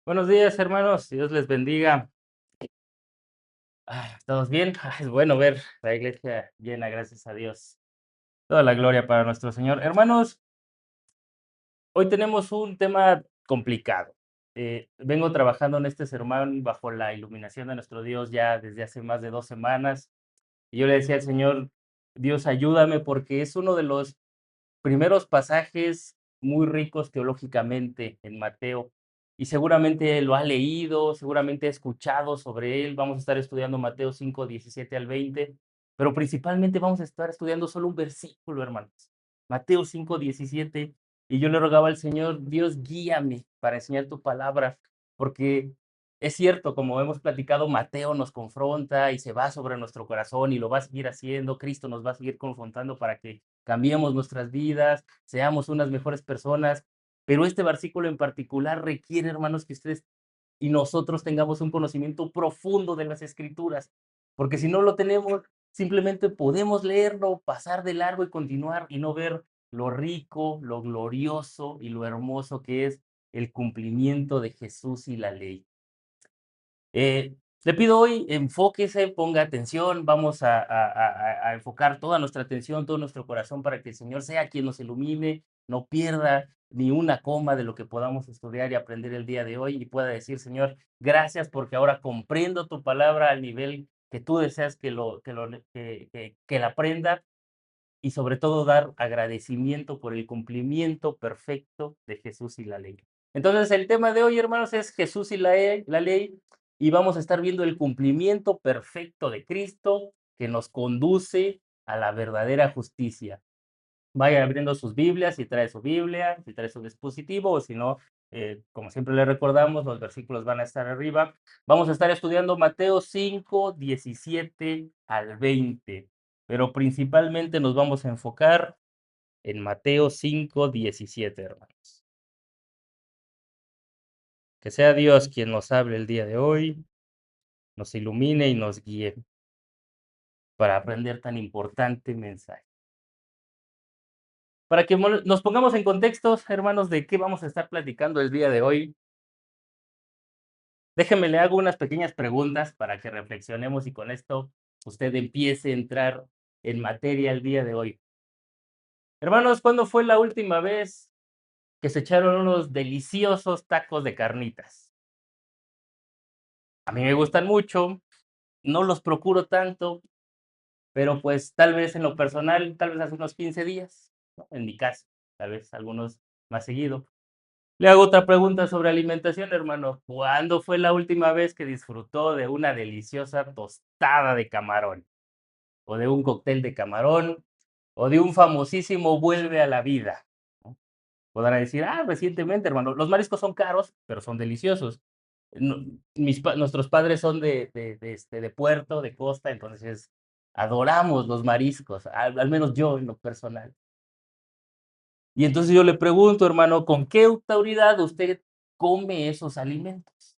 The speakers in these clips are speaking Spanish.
Buenos días, hermanos. Dios les bendiga. ¿Todos bien? Es bueno ver la iglesia llena, gracias a Dios. Toda la gloria para nuestro Señor. Hermanos, hoy tenemos un tema complicado. Vengo trabajando en este sermón bajo la iluminación de nuestro Dios ya desde hace más de 2 semanas. Y yo le decía al Señor, Dios, ayúdame porque es uno de los primeros pasajes muy ricos teológicamente en Mateo, y seguramente lo ha leído, seguramente ha escuchado sobre él. Vamos a estar estudiando Mateo 5 17 al 20, pero principalmente vamos a estar estudiando solo un versículo, hermanos. Mateo 5 17, y yo le rogaba al Señor, Dios, guíame para enseñar tu palabra, porque es cierto, como hemos platicado, Mateo nos confronta y se va sobre nuestro corazón y lo va a seguir haciendo. Cristo nos va a seguir confrontando para que cambiemos nuestras vidas, seamos unas mejores personas, pero este versículo en particular requiere, hermanos, que ustedes y nosotros tengamos un conocimiento profundo de las Escrituras, porque si no lo tenemos, simplemente podemos leerlo, pasar de largo y continuar y no ver lo rico, lo glorioso y lo hermoso que es el cumplimiento de Jesús y la ley. Le pido hoy, enfóquese, ponga atención, vamos a enfocar toda nuestra atención, todo nuestro corazón para que el Señor sea quien nos ilumine, no pierda ni una coma de lo que podamos estudiar y aprender el día de hoy y pueda decir, Señor, gracias porque ahora comprendo tu palabra al nivel que tú deseas que la aprenda, y sobre todo dar agradecimiento por el cumplimiento perfecto de Jesús y la ley. Entonces, el tema de hoy, hermanos, es Jesús y la ley, y vamos a estar viendo el cumplimiento perfecto de Cristo que nos conduce a la verdadera justicia. Vaya abriendo sus Biblias, si trae su Biblia, si trae su dispositivo, o si no, como siempre le recordamos, los versículos van a estar arriba. Vamos a estar estudiando Mateo 5 17 al 20, pero principalmente nos vamos a enfocar en Mateo 5 17, hermanos. Que sea Dios quien nos hable el día de hoy, nos ilumine y nos guíe para aprender tan importante mensaje. Para que nos pongamos en contextos, hermanos, de qué vamos a estar platicando el día de hoy. Déjeme, le hago unas pequeñas preguntas para que reflexionemos y con esto usted empiece a entrar en materia el día de hoy. Hermanos, ¿cuándo fue la última vez que se echaron unos deliciosos tacos de carnitas? A mí me gustan mucho, no los procuro tanto, pero pues tal vez en lo personal, tal vez hace unos 15 días, ¿no? En mi caso, tal vez algunos más seguido. Le hago otra pregunta sobre alimentación, hermano. ¿Cuándo fue la última vez que disfrutó de una deliciosa tostada de camarón? O de un cóctel de camarón, o de un famosísimo vuelve a la vida, ¿no? Podrán decir, recientemente, hermano, los mariscos son caros, pero son deliciosos. No, nuestros padres son de puerto, de costa, entonces adoramos los mariscos, al menos yo en lo personal. Y entonces yo le pregunto, hermano, ¿con qué autoridad usted come esos alimentos?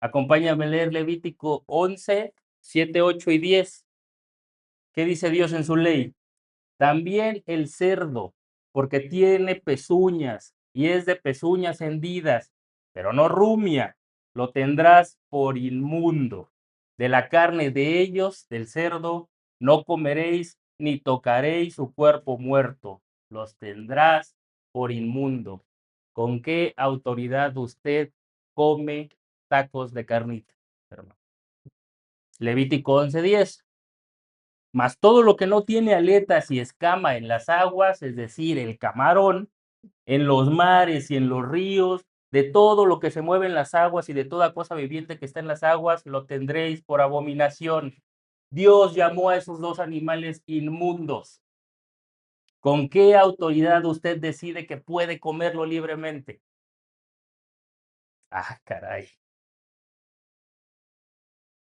Acompáñame a leer Levítico 11 7 8 y 10. ¿Qué dice Dios en su ley? También el cerdo, porque tiene pezuñas y es de pezuñas hendidas, pero no rumia, lo tendrás por inmundo. De la carne de ellos, del cerdo, no comeréis ni tocaréis su cuerpo muerto, los tendrás por inmundo. ¿Con qué autoridad usted come tacos de carnita, hermano? Levítico 11:10. Mas todo lo que no tiene aletas y escama en las aguas, es decir, el camarón, en los mares y en los ríos, de todo lo que se mueve en las aguas y de toda cosa viviente que está en las aguas, lo tendréis por abominación. Dios llamó a esos dos animales inmundos. ¿Con qué autoridad usted decide que puede comerlo libremente? Caray.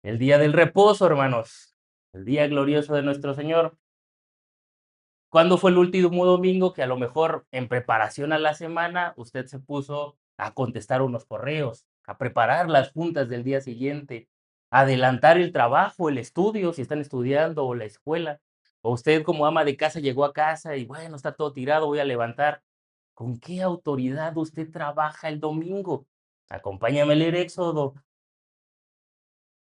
El día del reposo, hermanos. El día glorioso de nuestro Señor. ¿Cuándo fue el último domingo que a lo mejor en preparación a la semana usted se puso a contestar unos correos, a preparar las juntas del día siguiente, a adelantar el trabajo, el estudio, si están estudiando o la escuela? O usted como ama de casa llegó a casa y bueno, está todo tirado, voy a levantar. ¿Con qué autoridad usted trabaja el domingo? Acompáñame a leer Éxodo.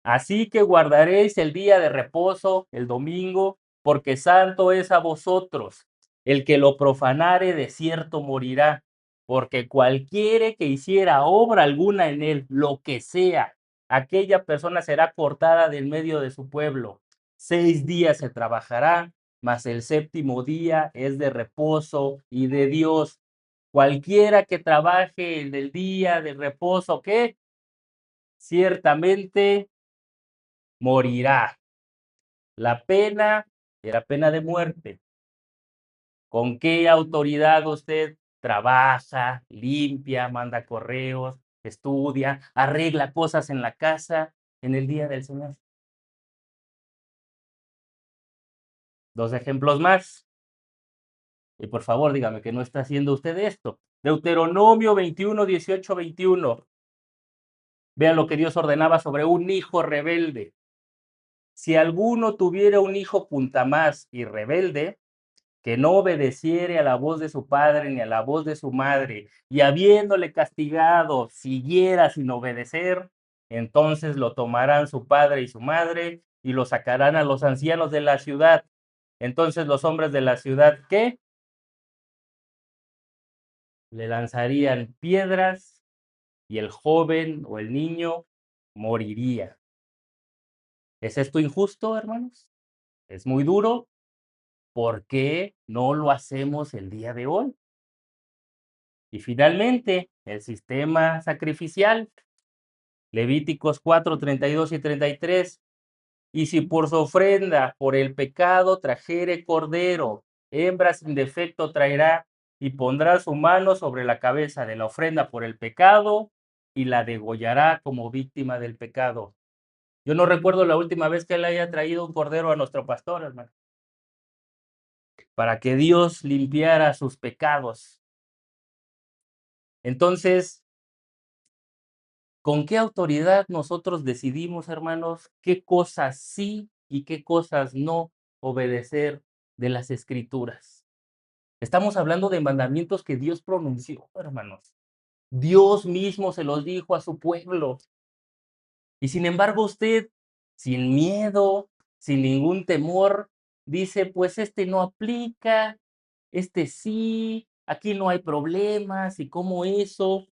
Así que guardaréis el día de reposo, el domingo, porque santo es a vosotros. El que lo profanare de cierto morirá, porque cualquiera que hiciera obra alguna en él, lo que sea, aquella persona será cortada del medio de su pueblo. 6 días se trabajará, mas el séptimo día es de reposo y de Dios. Cualquiera que trabaje en el día de reposo, ¿qué? Ciertamente morirá. La pena era pena de muerte. ¿Con qué autoridad usted trabaja, limpia, manda correos, estudia, arregla cosas en la casa en el día del Señor? Dos ejemplos más. Y por favor, dígame que no está haciendo usted esto. Deuteronomio 21, 18, 21. Vean lo que Dios ordenaba sobre un hijo rebelde. Si alguno tuviera un hijo puntamás y rebelde, que no obedeciere a la voz de su padre ni a la voz de su madre, y habiéndole castigado, siguiera sin obedecer, entonces lo tomarán su padre y su madre y lo sacarán a los ancianos de la ciudad. Entonces los hombres de la ciudad, ¿qué? Le lanzarían piedras y el joven o el niño moriría. ¿Es esto injusto, hermanos? ¿Es muy duro? ¿Por qué no lo hacemos el día de hoy? Y finalmente, el sistema sacrificial, Levíticos 4, 32 y 33. Y si por su ofrenda por el pecado trajere cordero, hembra sin defecto traerá, y pondrá su mano sobre la cabeza de la ofrenda por el pecado, y la degollará como víctima del pecado. Yo no recuerdo la última vez que él haya traído un cordero a nuestro pastor, hermano, para que Dios limpiara sus pecados. Entonces, ¿con qué autoridad nosotros decidimos, hermanos, qué cosas sí y qué cosas no obedecer de las Escrituras? Estamos hablando de mandamientos que Dios pronunció, hermanos. Dios mismo se los dijo a su pueblo. Y sin embargo, usted, sin miedo, sin ningún temor, dice, pues este no aplica, este sí, aquí no hay problemas, y cómo eso.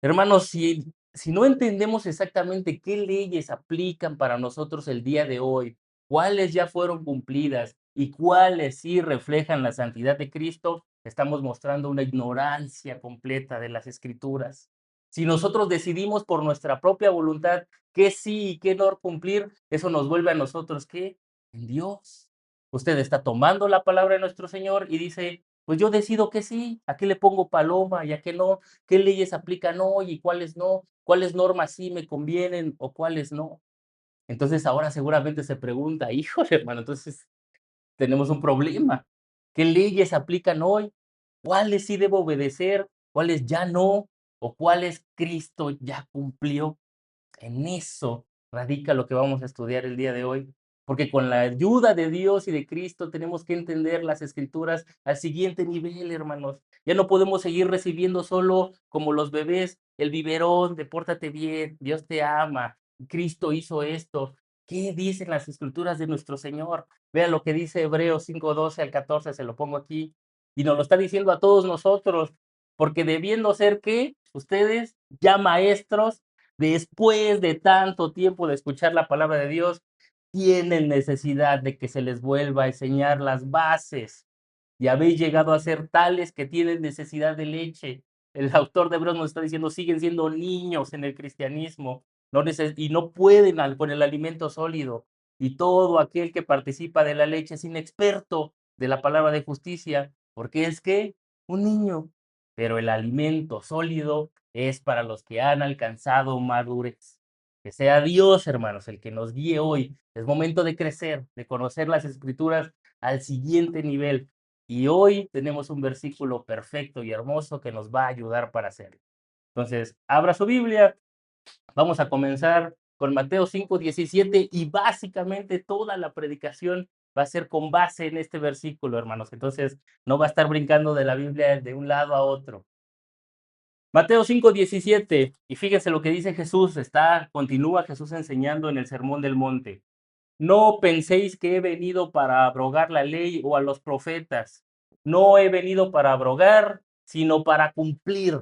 Hermanos, si no entendemos exactamente qué leyes aplican para nosotros el día de hoy, cuáles ya fueron cumplidas y cuáles sí reflejan la santidad de Cristo, estamos mostrando una ignorancia completa de las Escrituras. Si nosotros decidimos por nuestra propia voluntad qué sí y qué no cumplir, eso nos vuelve a nosotros, ¿qué? En Dios. Usted está tomando la palabra de nuestro Señor y dice, pues yo decido que sí, ¿a qué le pongo paloma y a qué no? ¿Qué leyes aplican hoy y cuáles no? ¿Cuáles normas sí me convienen o cuáles no? Entonces ahora seguramente se pregunta, híjole, hermano, entonces tenemos un problema. ¿Qué leyes aplican hoy? ¿Cuáles sí debo obedecer? ¿Cuáles ya no? ¿O cuáles Cristo ya cumplió? En eso radica lo que vamos a estudiar el día de hoy, porque con la ayuda de Dios y de Cristo tenemos que entender las Escrituras al siguiente nivel, hermanos. Ya no podemos seguir recibiendo solo como los bebés el biberón de pórtate bien, Dios te ama, Cristo hizo esto. ¿Qué dicen las Escrituras de nuestro Señor? Vea lo que dice Hebreos 5:12 al 14, se lo pongo aquí, y nos lo está diciendo a todos nosotros, porque debiendo ser que ustedes ya maestros, después de tanto tiempo de escuchar la palabra de Dios, tienen necesidad de que se les vuelva a enseñar las bases. Y habéis llegado a ser tales que tienen necesidad de leche. El autor de Hebreos nos está diciendo, siguen siendo niños en el cristianismo, y no pueden con el alimento sólido. Y todo aquel que participa de la leche es inexperto de la palabra de justicia, porque es que un niño, pero el alimento sólido es para los que han alcanzado madurez. Que sea Dios, hermanos, el que nos guíe hoy. Es momento de crecer, de conocer las Escrituras al siguiente nivel. Y hoy tenemos un versículo perfecto y hermoso que nos va a ayudar para hacerlo. Entonces, abra su Biblia. Vamos a comenzar con Mateo 5:17 y básicamente toda la predicación va a ser con base en este versículo, hermanos. Entonces, no va a estar brincando de la Biblia de un lado a otro. Mateo 5:17, y fíjense lo que dice Jesús, continúa Jesús enseñando en el Sermón del Monte. No penséis que he venido para abrogar la ley o a los profetas. No he venido para abrogar, sino para cumplir.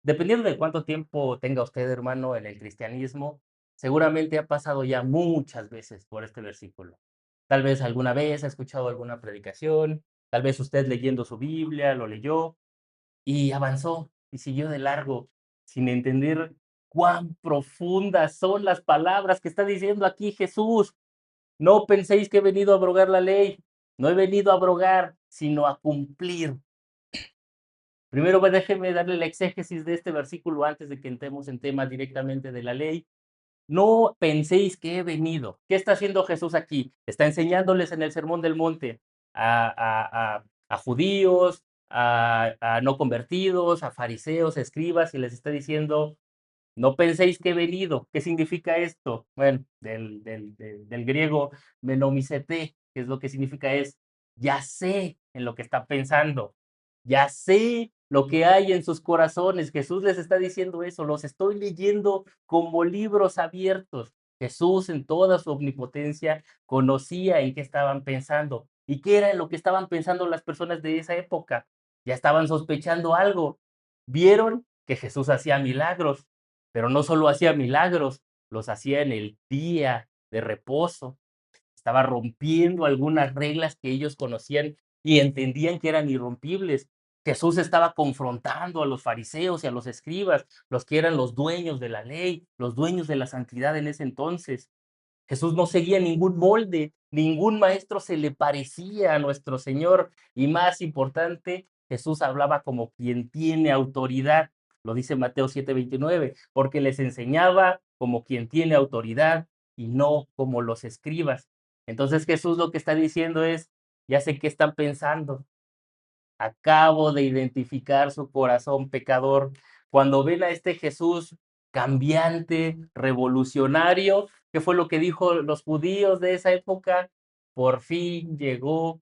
Dependiendo de cuánto tiempo tenga usted, hermano, en el cristianismo, seguramente ha pasado ya muchas veces por este versículo. Tal vez alguna vez ha escuchado alguna predicación, tal vez usted leyendo su Biblia lo leyó y avanzó y siguió de largo sin entender cuán profundas son las palabras que está diciendo aquí Jesús. No penséis que he venido a abrogar la ley, no he venido a abrogar, sino a cumplir. Primero, déjeme darle la exégesis de este versículo antes de que entremos en tema directamente de la ley. No penséis que he venido. ¿Qué está haciendo Jesús aquí? Está enseñándoles en el Sermón del Monte a judíos, a no convertidos, a fariseos, escribas, y les está diciendo, no penséis que he venido. ¿Qué significa esto? Bueno, del griego menomísete, que es lo que significa es, ya sé en lo que está pensando, ya sé lo que hay en sus corazones. Jesús les está diciendo eso, los estoy leyendo como libros abiertos. Jesús en toda su omnipotencia conocía en qué estaban pensando y qué era lo que estaban pensando las personas de esa época. Ya estaban sospechando algo. Vieron que Jesús hacía milagros, pero no solo hacía milagros, los hacía en el día de reposo. Estaba rompiendo algunas reglas que ellos conocían y entendían que eran irrompibles. Jesús estaba confrontando a los fariseos y a los escribas, los que eran los dueños de la ley, los dueños de la santidad en ese entonces. Jesús no seguía ningún molde, ningún maestro se le parecía a nuestro Señor y más importante, Jesús hablaba como quien tiene autoridad, lo dice Mateo 7:29, porque les enseñaba como quien tiene autoridad y no como los escribas. Entonces Jesús lo que está diciendo es, ya sé qué están pensando, acabo de identificar su corazón pecador. Cuando ven a este Jesús cambiante, revolucionario, ¿qué fue lo que dijo los judíos de esa época? Por fin llegó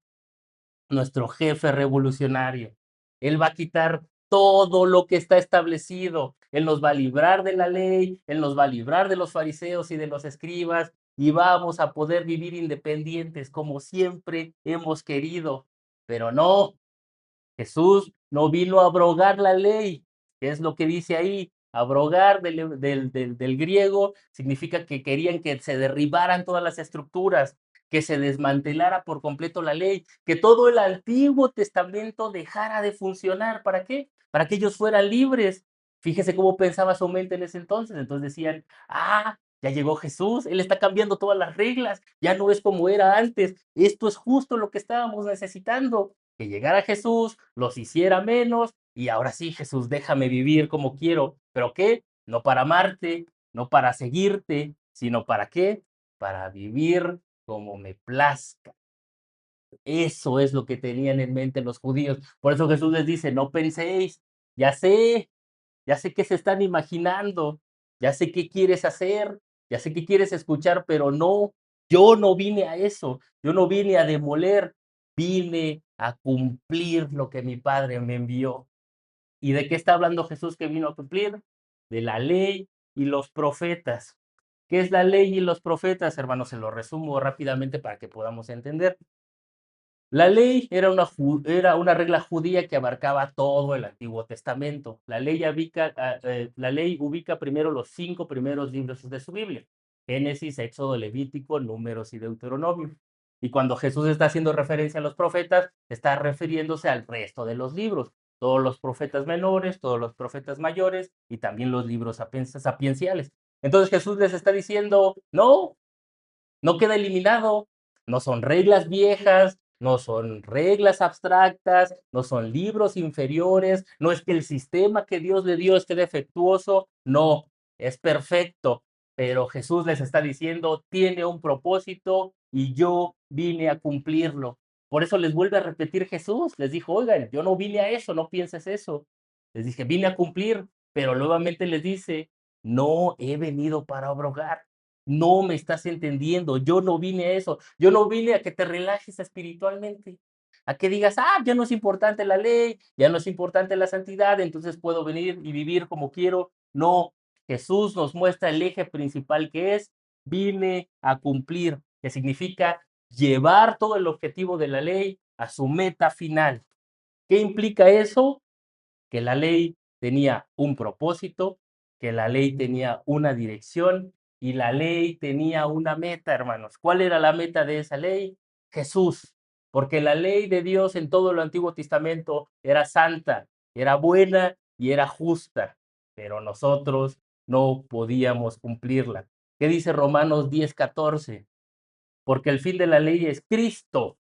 nuestro jefe revolucionario. Él va a quitar todo lo que está establecido. Él nos va a librar de la ley, Él nos va a librar de los fariseos y de los escribas y vamos a poder vivir independientes como siempre hemos querido. Pero no, Jesús no vino a abrogar la ley, que es lo que dice ahí. Abrogar del griego significa que querían que se derribaran todas las estructuras, que se desmantelara por completo la ley, que todo el Antiguo Testamento dejara de funcionar. ¿Para qué? Para que ellos fueran libres. Fíjese cómo pensaba su mente en ese entonces. Entonces decían, ya llegó Jesús, Él está cambiando todas las reglas, ya no es como era antes. Esto es justo lo que estábamos necesitando, que llegara Jesús, los hiciera menos, y ahora sí, Jesús, déjame vivir como quiero. ¿Pero qué? No para amarte, no para seguirte, sino ¿para qué? Para vivir como me plazca. Eso es lo que tenían en mente los judíos. Por eso Jesús les dice, no penséis, ya sé, ya sé qué se están imaginando, ya sé qué quieres hacer, ya sé qué quieres escuchar, pero no, yo no vine a eso, yo no vine a demoler, vine a cumplir lo que mi Padre me envió. ¿Y de qué está hablando Jesús que vino a cumplir? De la ley y los profetas. ¿Qué es la ley y los profetas, hermanos? Se lo resumo rápidamente para que podamos entender. La ley era una regla judía que abarcaba todo el Antiguo Testamento. La ley ubica primero los 5 primeros libros de su Biblia: Génesis, Éxodo, Levítico, Números y Deuteronomio. Y cuando Jesús está haciendo referencia a los profetas, está refiriéndose al resto de los libros, todos los profetas menores, todos los profetas mayores y también los libros sapienciales. Entonces Jesús les está diciendo, no, no queda eliminado. No son reglas viejas, no son reglas abstractas, no son libros inferiores, no es que el sistema que Dios le dio esté defectuoso, no, es perfecto. Pero Jesús les está diciendo, tiene un propósito y yo vine a cumplirlo. Por eso les vuelve a repetir Jesús, les dijo, oigan, yo no vine a eso, no pienses eso. Les dije, vine a cumplir, pero nuevamente les dice, no he venido para abrogar. No me estás entendiendo, yo no vine a eso, yo no vine a que te relajes espiritualmente, a que digas, ya no es importante la ley, ya no es importante la santidad, entonces puedo venir y vivir como quiero. No, Jesús nos muestra el eje principal que es, vine a cumplir, que significa llevar todo el objetivo de la ley a su meta final. ¿Qué implica eso? Que la ley tenía un propósito, que la ley tenía una dirección y la ley tenía una meta, hermanos. ¿Cuál era la meta de esa ley? Jesús, porque la ley de Dios en todo el Antiguo Testamento era santa, era buena y era justa, pero nosotros no podíamos cumplirla. ¿Qué dice Romanos 10:14? Porque el fin de la ley es Cristo.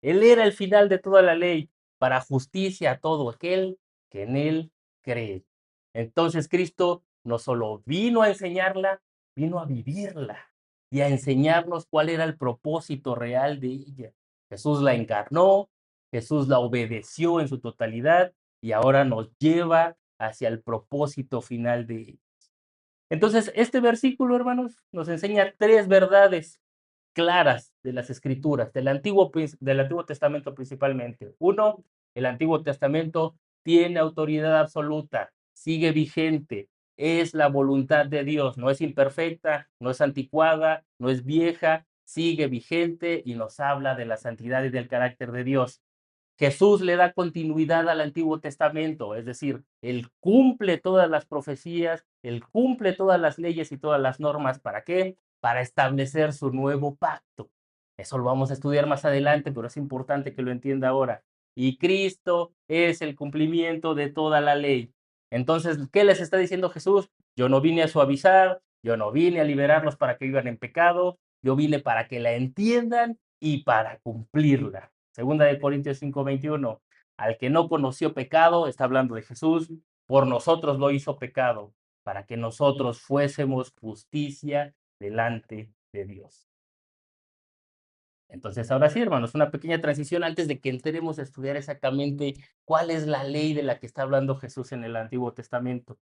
Él era el final de toda la ley para justicia a todo aquel que en él cree. Entonces Cristo no solo vino a enseñarla, vino a vivirla y a enseñarnos cuál era el propósito real de ella. Jesús la encarnó, Jesús la obedeció en su totalidad y ahora nos lleva hacia el propósito final de ella. Entonces, este versículo, hermanos, nos enseña tres verdades claras de las escrituras, del Antiguo Testamento principalmente. Uno, el Antiguo Testamento tiene autoridad absoluta, sigue vigente, es la voluntad de Dios, no es imperfecta, no es anticuada, no es vieja, sigue vigente y nos habla de la santidad y del carácter de Dios. Jesús le da continuidad al Antiguo Testamento, es decir, Él cumple todas las profecías, Él cumple todas las leyes y todas las normas. ¿Para qué? Para establecer su nuevo pacto. Eso lo vamos a estudiar más adelante, pero es importante que lo entienda ahora. Y Cristo es el cumplimiento de toda la ley. Entonces, ¿qué les está diciendo Jesús? Yo no vine a suavizar, yo no vine a liberarlos para que vivan en pecado, yo vine para que la entiendan y para cumplirla. Segunda de Corintios 5:21, al que no conoció pecado, está hablando de Jesús, por nosotros lo hizo pecado, para que nosotros fuésemos justicia delante de Dios. Entonces, ahora sí, hermanos, una pequeña transición antes de que entremos a estudiar exactamente cuál es la ley de la que está hablando Jesús en el Antiguo Testamento.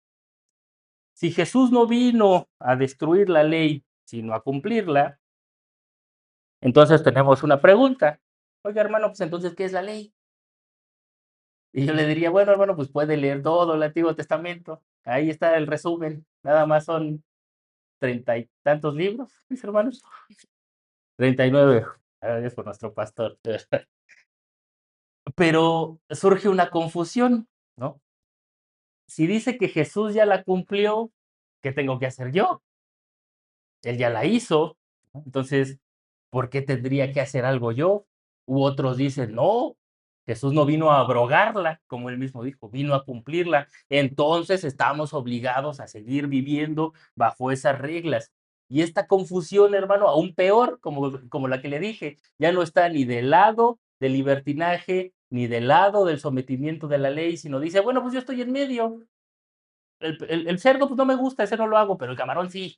Si Jesús no vino a destruir la ley, sino a cumplirla, entonces tenemos una pregunta. Oiga, hermano, pues entonces, ¿qué es la ley? Y yo le diría, bueno, hermano, pues puede leer todo el Antiguo Testamento. Ahí está el resumen. Nada más son 30 y tantos libros, mis hermanos. 39. Gracias por nuestro pastor. Pero surge una confusión, ¿no? Si dice que Jesús ya la cumplió, ¿qué tengo que hacer yo? Él ya la hizo, ¿no? Entonces, ¿por qué tendría que hacer algo yo? U otros dicen, no, Jesús no vino a abrogarla, como él mismo dijo, vino a cumplirla. Entonces estamos obligados a seguir viviendo bajo esas reglas. Y esta confusión, hermano, aún peor, como la que le dije, ya no está ni del lado del libertinaje, ni del lado del sometimiento de la ley, sino dice, bueno, pues yo estoy en medio. El cerdo, pues no me gusta, ese no lo hago, pero el camarón sí.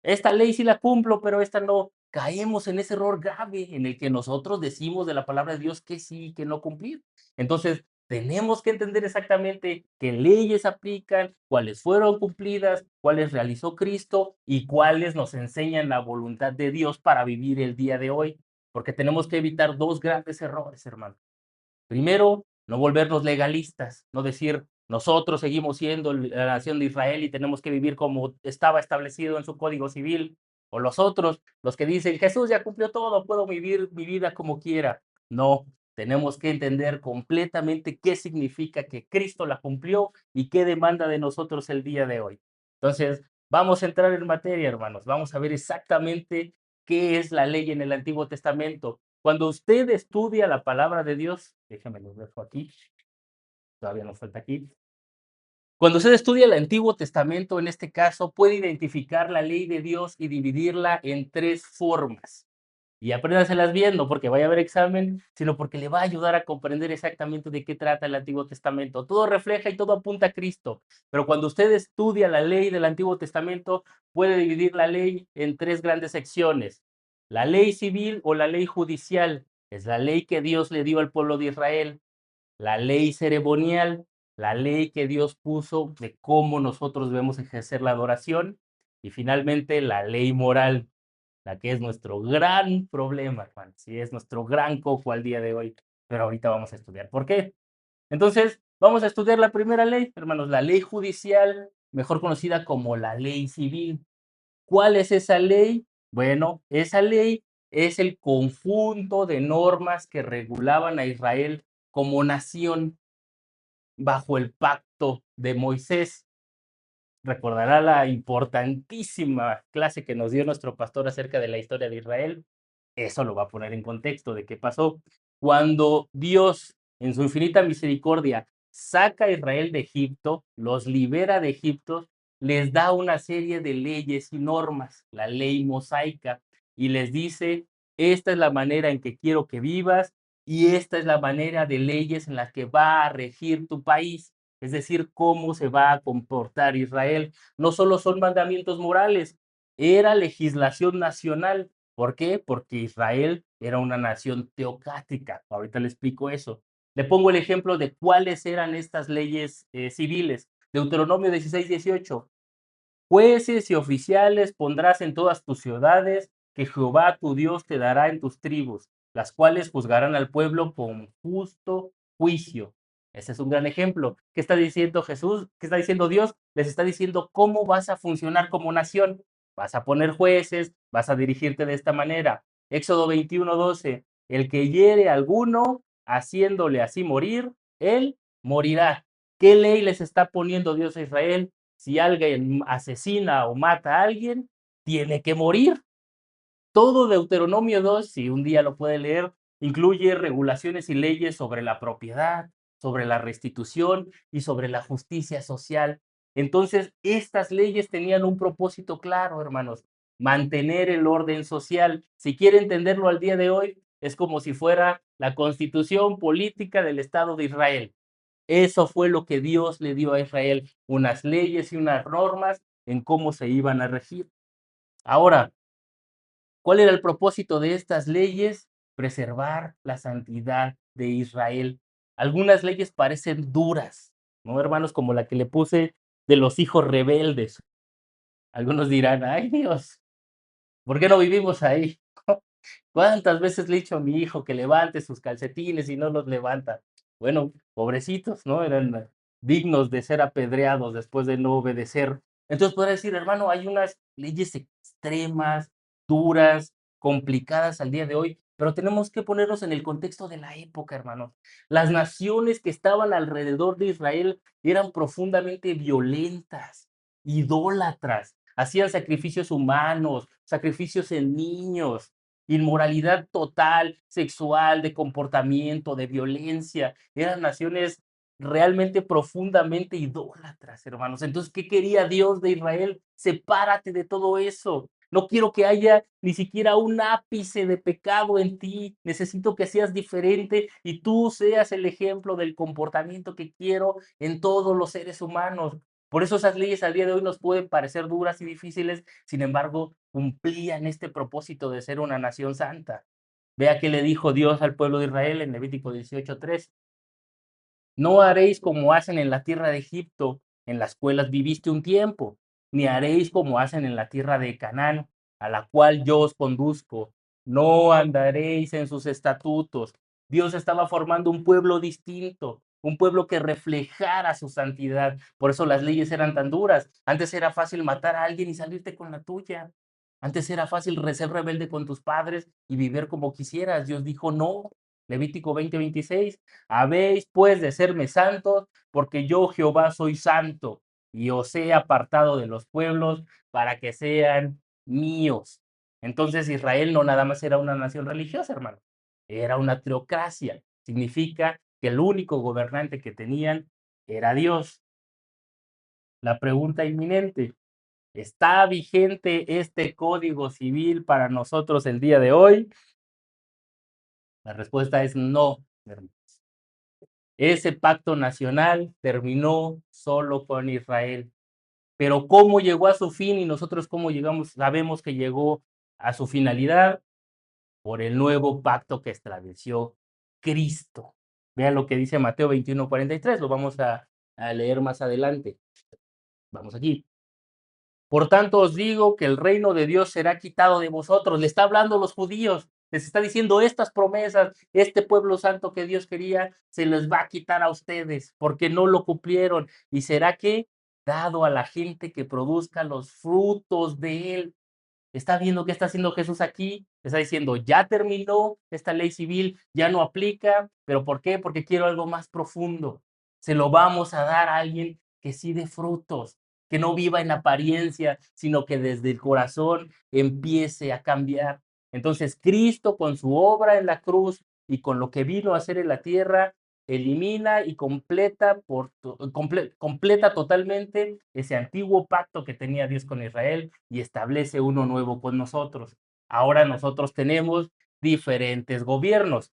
Esta ley sí la cumplo, pero esta no. Caemos en ese error grave en el que nosotros decimos de la palabra de Dios que sí y que no cumplir. Entonces, tenemos que entender exactamente qué leyes aplican, cuáles fueron cumplidas, cuáles realizó Cristo y cuáles nos enseñan la voluntad de Dios para vivir el día de hoy. Porque tenemos que evitar dos grandes errores, hermano. Primero, no volvernos legalistas, no decir, nosotros seguimos siendo la nación de Israel y tenemos que vivir como estaba establecido en su código civil. O los otros, los que dicen, Jesús ya cumplió todo, puedo vivir mi vida como quiera. No, tenemos que entender completamente qué significa que Cristo la cumplió y qué demanda de nosotros el día de hoy. Entonces, vamos a entrar en materia, hermanos. Vamos a ver exactamente qué es la ley en el Antiguo Testamento. Cuando usted estudia la palabra de Dios, déjame lo dejo aquí, todavía nos falta aquí. Cuando usted estudia el Antiguo Testamento, en este caso, puede identificar la ley de Dios y dividirla en tres formas. Y apréndaselas bien, no porque vaya a haber examen, sino porque le va a ayudar a comprender exactamente de qué trata el Antiguo Testamento. Todo refleja y todo apunta a Cristo. Pero cuando usted estudia la ley del Antiguo Testamento, puede dividir la ley en tres grandes secciones. La ley civil o la ley judicial es la ley que Dios le dio al pueblo de Israel. La ley ceremonial, la ley que Dios puso de cómo nosotros debemos ejercer la adoración. Y finalmente, la ley moral, la que es nuestro gran problema, Juan, sí, es nuestro gran coco al día de hoy. pero ahorita vamos a estudiar por qué. Entonces, vamos a estudiar la primera ley, hermanos, la ley judicial, mejor conocida como la ley civil. ¿Cuál es esa ley? Bueno, esa ley es el conjunto de normas que regulaban a Israel como nación bajo el pacto de Moisés. Recordará la importantísima clase que nos dio nuestro pastor acerca de la historia de Israel. Eso lo va a poner en contexto de qué pasó. Cuando Dios, en su infinita misericordia, saca a Israel de Egipto, los libera de Egipto, les da una serie de leyes y normas, la ley mosaica, y les dice, esta es la manera en que quiero que vivas y esta es la manera de leyes en las que va a regir tu país, es decir, cómo se va a comportar Israel. No solo son mandamientos morales, era legislación nacional. ¿Por qué? Porque Israel era una nación teocrática. Ahorita le explico eso. Le pongo el ejemplo de cuáles eran estas leyes civiles. Deuteronomio 16:18. Jueces y oficiales pondrás en todas tus ciudades, que Jehová tu Dios te dará en tus tribus, las cuales juzgarán al pueblo con justo juicio. Ese es un gran ejemplo. ¿Qué está diciendo Jesús? ¿Qué está diciendo Dios? Les está diciendo cómo vas a funcionar como nación. Vas a poner jueces, vas a dirigirte de esta manera. Éxodo 21:12. El que hiere a alguno, haciéndole así morir, él morirá. ¿Qué ley les está poniendo Dios a Israel? Si alguien asesina o mata a alguien, tiene que morir. Todo Deuteronomio 2, si un día lo puede leer, incluye regulaciones y leyes sobre la propiedad, sobre la restitución y sobre la justicia social. Entonces, estas leyes tenían un propósito claro, hermanos, mantener el orden social. Si quiere entenderlo al día de hoy, es como si fuera la constitución política del Estado de Israel. Eso fue lo que Dios le dio a Israel, unas leyes y unas normas en cómo se iban a regir. Ahora, ¿cuál era el propósito de estas leyes? Preservar la santidad de Israel. Algunas leyes parecen duras, ¿no, hermanos? Como la que le puse de los hijos rebeldes. Algunos dirán, ay Dios, ¿por qué no vivimos ahí? ¿Cuántas veces le he dicho a mi hijo que levante sus calcetines y no los levanta? Bueno, pobrecitos, ¿no? Eran dignos de ser apedreados después de no obedecer. Entonces podría decir, hermano, hay unas leyes extremas, duras, complicadas al día de hoy, pero tenemos que ponernos en el contexto de la época, hermano. Las naciones que estaban alrededor de Israel eran profundamente violentas, idólatras, hacían sacrificios humanos, sacrificios en niños, inmoralidad total, sexual, de comportamiento, de violencia. Eran naciones realmente profundamente idólatras, hermanos. Entonces, ¿qué quería Dios de Israel? Sepárate de todo eso. No quiero que haya ni siquiera un ápice de pecado en ti. Necesito que seas diferente y tú seas el ejemplo del comportamiento que quiero en todos los seres humanos. Por eso esas leyes al día de hoy nos pueden parecer duras y difíciles, sin embargo, cumplían este propósito de ser una nación santa. Vea qué le dijo Dios al pueblo de Israel en Levítico 18:3. No haréis como hacen en la tierra de Egipto, en las cuales viviste un tiempo, ni haréis como hacen en la tierra de Canaán, a la cual yo os conduzco. No andaréis en sus estatutos. Dios estaba formando un pueblo distinto, un pueblo que reflejara su santidad. Por eso las leyes eran tan duras. Antes era fácil matar a alguien y salirte con la tuya. Antes era fácil ser rebelde con tus padres y vivir como quisieras. Dios dijo no. Levítico 20:26. Habéis pues de serme santos, porque yo Jehová soy santo, y os he apartado de los pueblos para que sean míos. Entonces Israel no nada más era una nación religiosa, hermano, era una teocracia. Significa que el único gobernante que tenían era Dios. La pregunta inminente, ¿está vigente este código civil para nosotros el día de hoy? La respuesta es no, hermano. Ese pacto nacional terminó solo con Israel. Pero ¿cómo llegó a su fin y nosotros cómo llegamos? Sabemos que llegó a su finalidad por el nuevo pacto que estableció Cristo. Vean lo que dice Mateo 21:43, lo vamos a leer más adelante. Vamos aquí. Por tanto os digo que el reino de Dios será quitado de vosotros. Le está hablando a los judíos. Les está diciendo estas promesas, este pueblo santo que Dios quería, se les va a quitar a ustedes porque no lo cumplieron. ¿Y será que dado a la gente que produzca los frutos de él? Está viendo qué está haciendo Jesús aquí. Está diciendo, ya terminó esta ley civil, ya no aplica. ¿Pero por qué? Porque quiero algo más profundo. Se lo vamos a dar a alguien que sí dé frutos, que no viva en apariencia, sino que desde el corazón empiece a cambiar. Entonces, Cristo con su obra en la cruz y con lo que vino a hacer en la tierra, elimina y completa totalmente ese antiguo pacto que tenía Dios con Israel y establece uno nuevo con nosotros. Ahora nosotros tenemos diferentes gobiernos.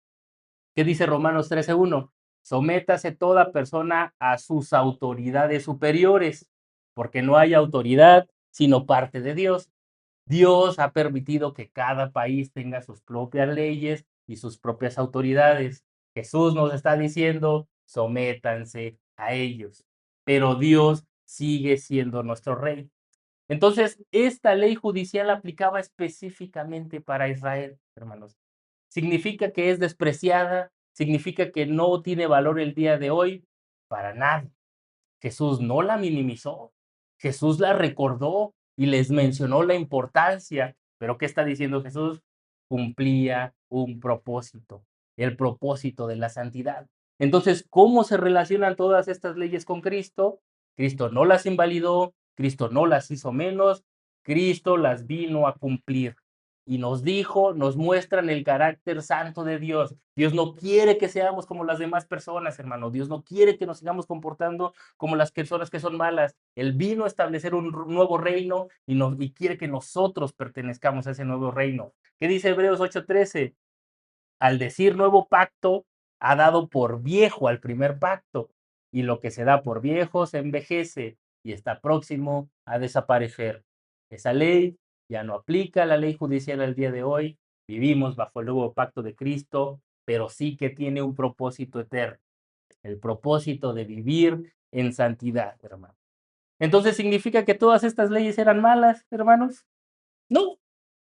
¿Qué dice Romanos 13:1? Sométase toda persona a sus autoridades superiores, porque no hay autoridad sino parte de Dios. Dios ha permitido que cada país tenga sus propias leyes y sus propias autoridades. Jesús nos está diciendo, sométanse a ellos, pero Dios sigue siendo nuestro rey. Entonces, esta ley judicial aplicaba específicamente para Israel, hermanos. ¿Significa que es despreciada? ¿Significa que no tiene valor el día de hoy? Para nada. Jesús no la minimizó, Jesús la recordó y les mencionó la importancia. Pero ¿qué está diciendo Jesús? Cumplía un propósito, el propósito de la santidad. Entonces, ¿cómo se relacionan todas estas leyes con Cristo? Cristo no las invalidó, Cristo no las hizo menos, Cristo las vino a cumplir. Y nos dijo, nos muestran el carácter santo de Dios. Dios no quiere que seamos como las demás personas, hermano. Dios no quiere que nos sigamos comportando como las personas que son malas. Él vino a establecer un nuevo reino y quiere que nosotros pertenezcamos a ese nuevo reino. ¿Qué dice Hebreos 8:13? Al decir nuevo pacto, ha dado por viejo al primer pacto, y lo que se da por viejo se envejece y está próximo a desaparecer. Esa ley ya no aplica, la ley judicial al día de hoy. Vivimos bajo el nuevo pacto de Cristo, pero sí que tiene un propósito eterno, el propósito de vivir en santidad, hermano. Entonces, ¿significa que todas estas leyes eran malas, hermanos? No,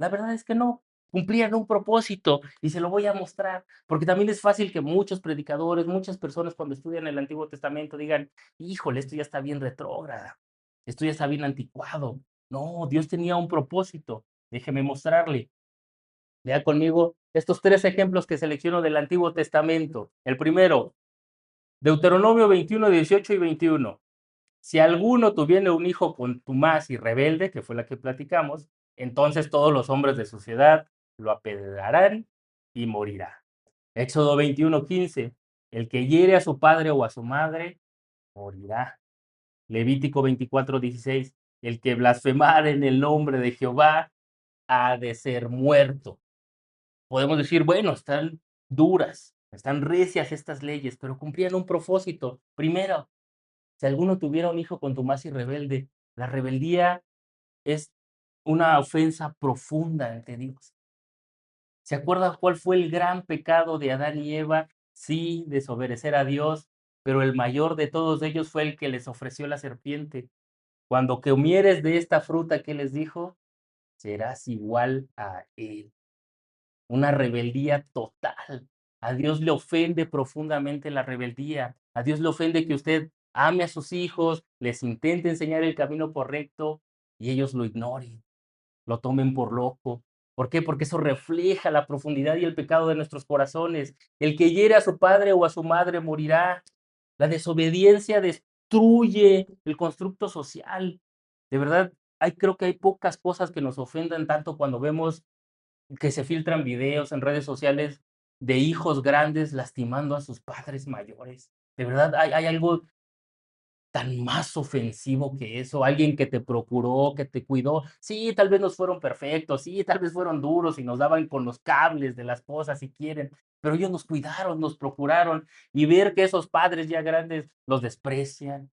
la verdad es que no. Cumplían un propósito y se lo voy a mostrar, porque también es fácil que muchos predicadores, muchas personas cuando estudian el Antiguo Testamento digan, híjole, esto ya está bien retrógrada, esto ya está bien anticuado. No, Dios tenía un propósito. Déjeme mostrarle. Vea conmigo estos tres ejemplos que selecciono del Antiguo Testamento. El primero, Deuteronomio 21, 18 y 21. Si alguno tuviere un hijo contumaz y rebelde, que fue la que platicamos, entonces todos los hombres de su ciudad lo apedrearán y morirá. Éxodo 21:15. El que hiere a su padre o a su madre, morirá. Levítico 24:16. El que blasfemare en el nombre de Jehová ha de ser muerto. Podemos decir, bueno, están duras, están recias estas leyes, pero cumplían un propósito. Primero, si alguno tuviera un hijo contumaz y rebelde, la rebeldía es una ofensa profunda ante Dios. ¿Se acuerdan cuál fue el gran pecado de Adán y Eva? Sí, desobedecer a Dios, pero el mayor de todos ellos fue el que les ofreció la serpiente. Cuando comieres de esta fruta, ¿qué les dijo? Serás igual a él. Una rebeldía total. A Dios le ofende profundamente la rebeldía. A Dios le ofende que usted ame a sus hijos, les intente enseñar el camino correcto y ellos lo ignoren, lo tomen por loco. ¿Por qué? Porque eso refleja la profundidad y el pecado de nuestros corazones. El que hiere a su padre o a su madre morirá. La desobediencia destruye el constructo social. De verdad, creo que hay pocas cosas que nos ofendan tanto cuando vemos que se filtran videos en redes sociales de hijos grandes lastimando a sus padres mayores. De verdad, hay algo tan más ofensivo que eso, alguien que te procuró, que te cuidó. Sí, tal vez no fueron perfectos, sí, tal vez fueron duros y nos daban con los cables de las cosas si quieren, pero ellos nos cuidaron, nos procuraron, y ver que esos padres ya grandes los desprecian,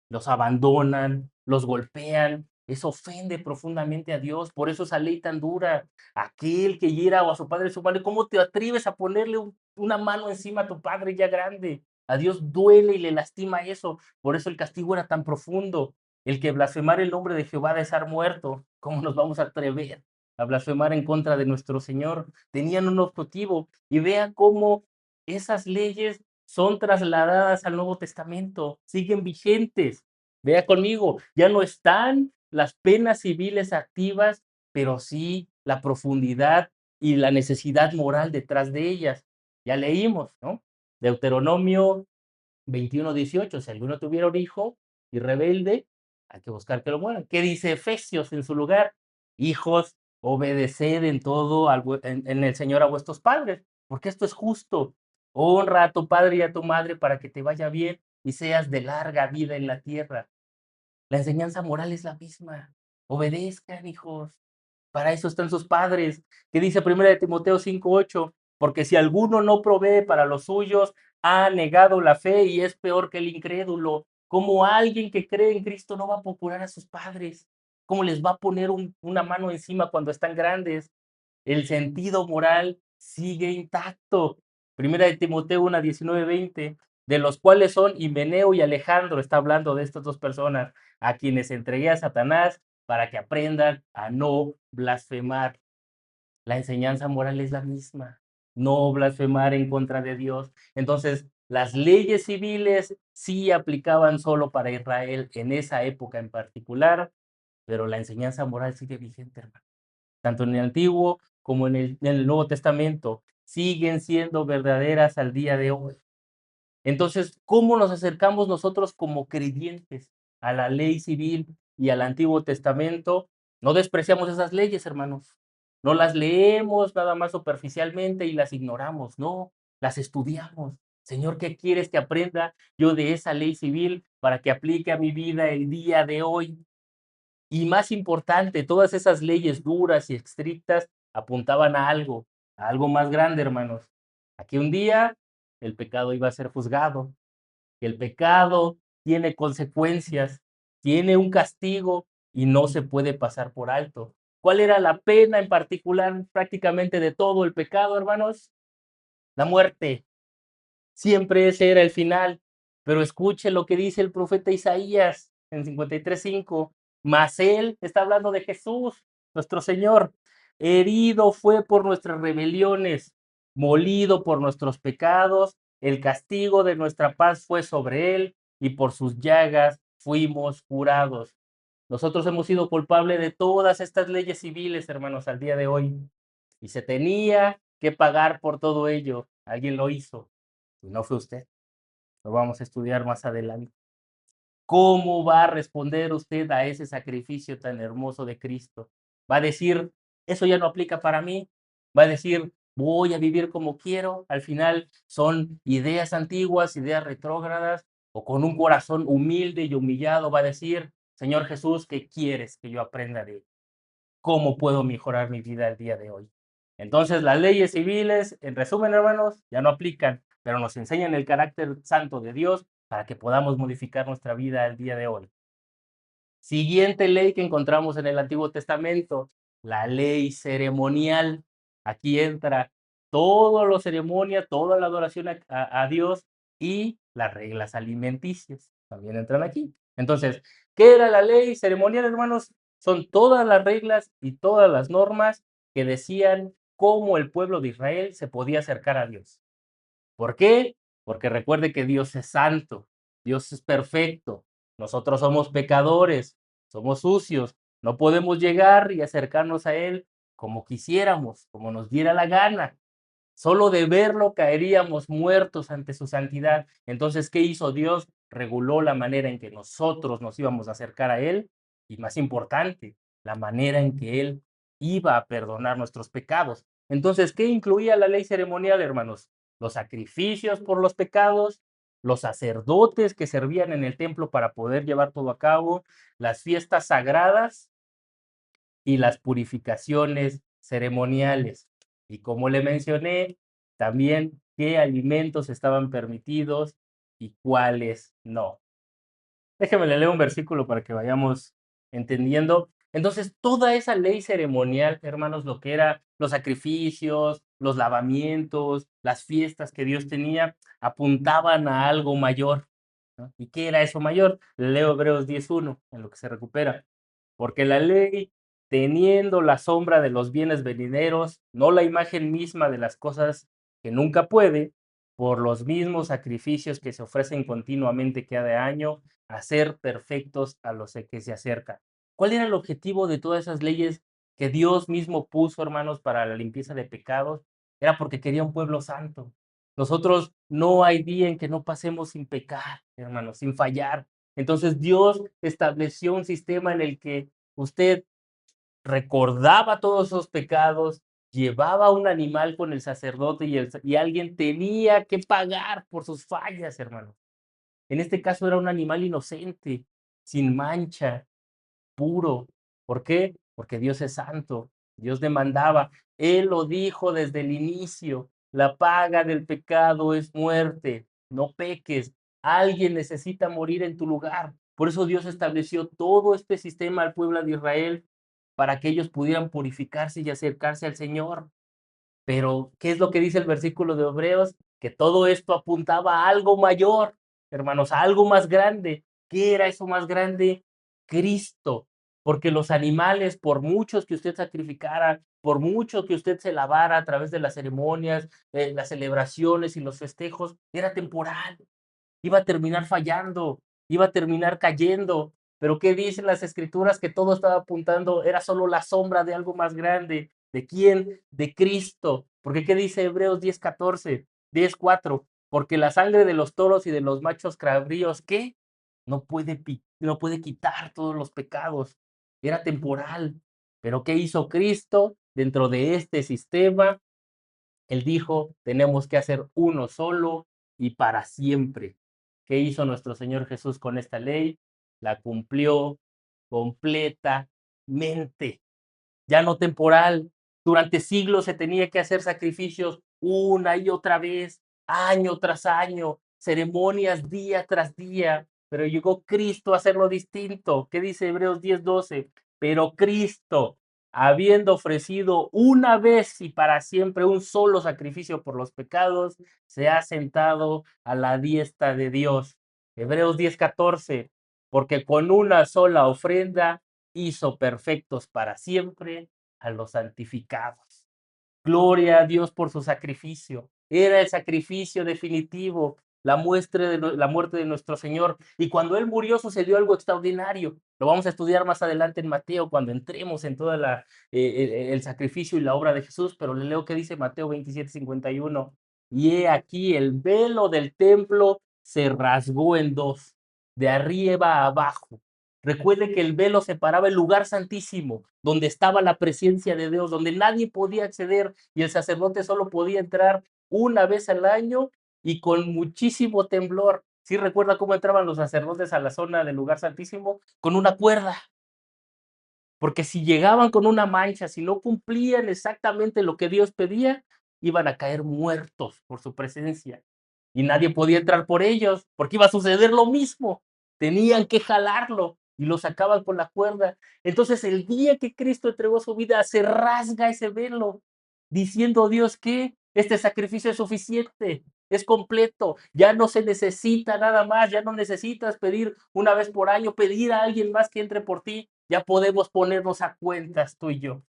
los abandonan, los golpean, eso ofende profundamente a Dios. Por eso esa ley tan dura. Aquel que hiera o a su padre o a su madre, ¿cómo te atreves a ponerle una mano encima a tu padre ya grande? A Dios duele y le lastima eso. Por eso el castigo era tan profundo. El que blasfemar el nombre de Jehová de ser muerto. ¿Cómo nos vamos a atrever? a blasfemar en contra de nuestro Señor. Tenían un objetivo y vea cómo esas leyes son trasladadas al Nuevo Testamento, siguen vigentes. Vea conmigo, ya no están las penas civiles activas, pero sí la profundidad y la necesidad moral detrás de ellas. Ya leímos, ¿no? Deuteronomio 21:18, si alguno tuviera un hijo y rebelde, hay que buscar que lo mueran. ¿Qué dice Efesios en su lugar? Hijos, obedeced en todo en el Señor a vuestros padres, porque esto es justo. Honra a tu padre y a tu madre para que te vaya bien y seas de larga vida en la tierra. La enseñanza moral es la misma. Obedezcan, hijos. Para eso están sus padres. ¿Qué dice 1 Timoteo 5:8? Porque si alguno no provee para los suyos, ha negado la fe y es peor que el incrédulo. ¿Cómo alguien que cree en Cristo no va a procurar a sus padres? ¿Cómo les va a poner una mano encima cuando están grandes? El sentido moral sigue intacto. 1 Timoteo 1:19-20, de los cuales son Himeneo y Alejandro, está hablando de estas dos personas, a quienes entregué a Satanás para que aprendan a no blasfemar. La enseñanza moral es la misma, no blasfemar en contra de Dios. Entonces, las leyes civiles sí aplicaban solo para Israel en esa época en particular, pero la enseñanza moral sigue vigente, hermano. Tanto en el Antiguo como en el Nuevo Testamento, siguen siendo verdaderas al día de hoy. Entonces, ¿cómo nos acercamos nosotros como creyentes a la ley civil y al Antiguo Testamento? No despreciamos esas leyes, hermanos. No las leemos nada más superficialmente y las ignoramos, no, las estudiamos. Señor, ¿qué quieres que aprenda yo de esa ley civil para que aplique a mi vida el día de hoy? Y más importante, todas esas leyes duras y estrictas apuntaban a algo más grande, hermanos. A que un día el pecado iba a ser juzgado, que el pecado tiene consecuencias, tiene un castigo y no se puede pasar por alto. ¿Cuál era la pena en particular prácticamente de todo el pecado, hermanos? La muerte. Siempre ese era el final. Pero escuche lo que dice el profeta Isaías en 53:5. Mas él está hablando de Jesús, nuestro Señor. Herido fue por nuestras rebeliones, molido por nuestros pecados. El castigo de nuestra paz fue sobre él y por sus llagas fuimos curados. Nosotros hemos sido culpables de todas estas leyes civiles, hermanos, al día de hoy. Y se tenía que pagar por todo ello. Alguien lo hizo. Y no fue usted. Lo vamos a estudiar más adelante. ¿Cómo va a responder usted a ese sacrificio tan hermoso de Cristo? ¿Va a decir, eso ya no aplica para mí? ¿Va a decir, voy a vivir como quiero? Al final son ideas antiguas, ideas retrógradas, o con un corazón humilde y humillado va a decir, Señor Jesús, ¿qué quieres que yo aprenda de él? ¿Cómo puedo mejorar mi vida el día de hoy? Entonces, las leyes civiles, en resumen, hermanos, ya no aplican, pero nos enseñan el carácter santo de Dios para que podamos modificar nuestra vida el día de hoy. Siguiente ley que encontramos en el Antiguo Testamento, la ley ceremonial. Aquí entra toda la ceremonia, toda la adoración a Dios y las reglas alimenticias. También entran aquí. Entonces, ¿qué era la ley ceremonial, hermanos? Son todas las reglas y todas las normas que decían cómo el pueblo de Israel se podía acercar a Dios. ¿Por qué? Porque recuerde que Dios es santo, Dios es perfecto, nosotros somos pecadores, somos sucios, no podemos llegar y acercarnos a Él como quisiéramos, como nos diera la gana. Solo de verlo caeríamos muertos ante su santidad. Entonces, ¿qué hizo Dios? Reguló la manera en que nosotros nos íbamos a acercar a Él y, más importante, la manera en que Él iba a perdonar nuestros pecados. Entonces, ¿qué incluía la ley ceremonial, hermanos? Los sacrificios por los pecados, los sacerdotes que servían en el templo para poder llevar todo a cabo, las fiestas sagradas y las purificaciones ceremoniales. Y como le mencioné, también qué alimentos estaban permitidos y cuáles no. Déjeme le leo un versículo para que vayamos entendiendo. Entonces, toda esa ley ceremonial, hermanos, lo que era los sacrificios, los lavamientos, las fiestas que Dios tenía, apuntaban a algo mayor, ¿no? ¿Y qué era eso mayor? Leo Hebreos 10:1, en lo que se recupera. Porque la ley teniendo la sombra de los bienes venideros, no la imagen misma de las cosas que nunca puede, por los mismos sacrificios que se ofrecen continuamente cada año, a ser perfectos a los que se acercan. ¿Cuál era el objetivo de todas esas leyes que Dios mismo puso, hermanos, para la limpieza de pecados? Era porque quería un pueblo santo. Nosotros no hay día en que no pasemos sin pecar, hermanos, sin fallar. Entonces Dios estableció un sistema en el que usted recordaba todos esos pecados, llevaba un animal con el sacerdote y alguien tenía que pagar por sus fallas, hermano. En este caso era un animal inocente, sin mancha, puro. ¿Por qué? Porque Dios es santo. Dios demandaba. Él lo dijo desde el inicio. La paga del pecado es muerte. No peques. Alguien necesita morir en tu lugar. Por eso Dios estableció todo este sistema al pueblo de Israel para que ellos pudieran purificarse y acercarse al Señor. Pero, ¿qué es lo que dice el versículo de Hebreos? Que todo esto apuntaba a algo mayor, hermanos, a algo más grande. ¿Qué era eso más grande? Cristo. Porque los animales, por muchos que usted sacrificara, por mucho que usted se lavara a través de las ceremonias, las celebraciones y los festejos, era temporal, iba a terminar fallando, iba a terminar cayendo. Pero ¿qué dicen las escrituras? Que todo estaba apuntando, era solo la sombra de algo más grande. ¿De quién? De Cristo. Porque ¿qué dice Hebreos 10:14, 10:4? Porque la sangre de los toros y de los machos cabríos, ¿qué? No puede quitar todos los pecados. Era temporal. Pero ¿qué hizo Cristo dentro de este sistema? Él dijo, tenemos que hacer uno solo y para siempre. ¿Qué hizo nuestro Señor Jesús con esta ley? La cumplió completamente, ya no temporal. Durante siglos se tenía que hacer sacrificios una y otra vez, año tras año, ceremonias día tras día, pero llegó Cristo a hacerlo distinto. ¿Qué dice Hebreos 10:12? Pero Cristo, habiendo ofrecido una vez y para siempre un solo sacrificio por los pecados, se ha sentado a la diestra de Dios. Hebreos 10:14, porque con una sola ofrenda hizo perfectos para siempre a los santificados. Gloria a Dios por su sacrificio. Era el sacrificio definitivo, la muerte de nuestro Señor. Y cuando Él murió sucedió algo extraordinario. Lo vamos a estudiar más adelante en Mateo, cuando entremos en todo el sacrificio y la obra de Jesús. Pero le leo que dice Mateo 27:51. Y he aquí el velo del templo se rasgó en dos, de arriba a abajo. Recuerde que el velo separaba el lugar santísimo, donde estaba la presencia de Dios, donde nadie podía acceder y el sacerdote solo podía entrar una vez al año y con muchísimo temblor. ¿Sí recuerda cómo entraban los sacerdotes a la zona del lugar santísimo? Con una cuerda. Porque si llegaban con una mancha, si no cumplían exactamente lo que Dios pedía, iban a caer muertos por su presencia. Y nadie podía entrar por ellos, porque iba a suceder lo mismo. Tenían que jalarlo y lo sacaban con la cuerda. Entonces, el día que Cristo entregó su vida, se rasga ese velo, diciendo Dios que este sacrificio es suficiente, es completo, ya no se necesita nada más, ya no necesitas pedir una vez por año, pedir a alguien más que entre por ti, ya podemos ponernos a cuentas tú y yo,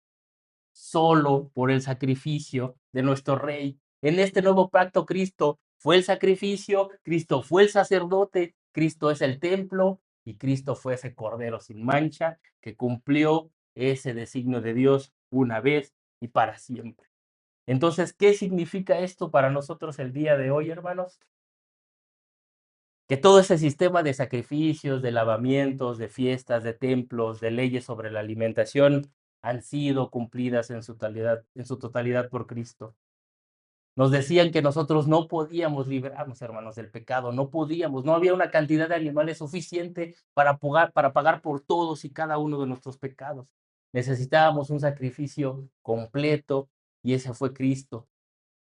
solo por el sacrificio de nuestro Rey. En este nuevo pacto, Cristo fue el sacrificio, Cristo fue el sacerdote, Cristo es el templo y Cristo fue ese cordero sin mancha que cumplió ese designio de Dios una vez y para siempre. Entonces, ¿qué significa esto para nosotros el día de hoy, hermanos? Que todo ese sistema de sacrificios, de lavamientos, de fiestas, de templos, de leyes sobre la alimentación han sido cumplidas en su totalidad por Cristo. Nos decían que nosotros no podíamos librarnos, hermanos, del pecado, no podíamos, no había una cantidad de animales suficiente para pagar por todos y cada uno de nuestros pecados. Necesitábamos un sacrificio completo y ese fue Cristo.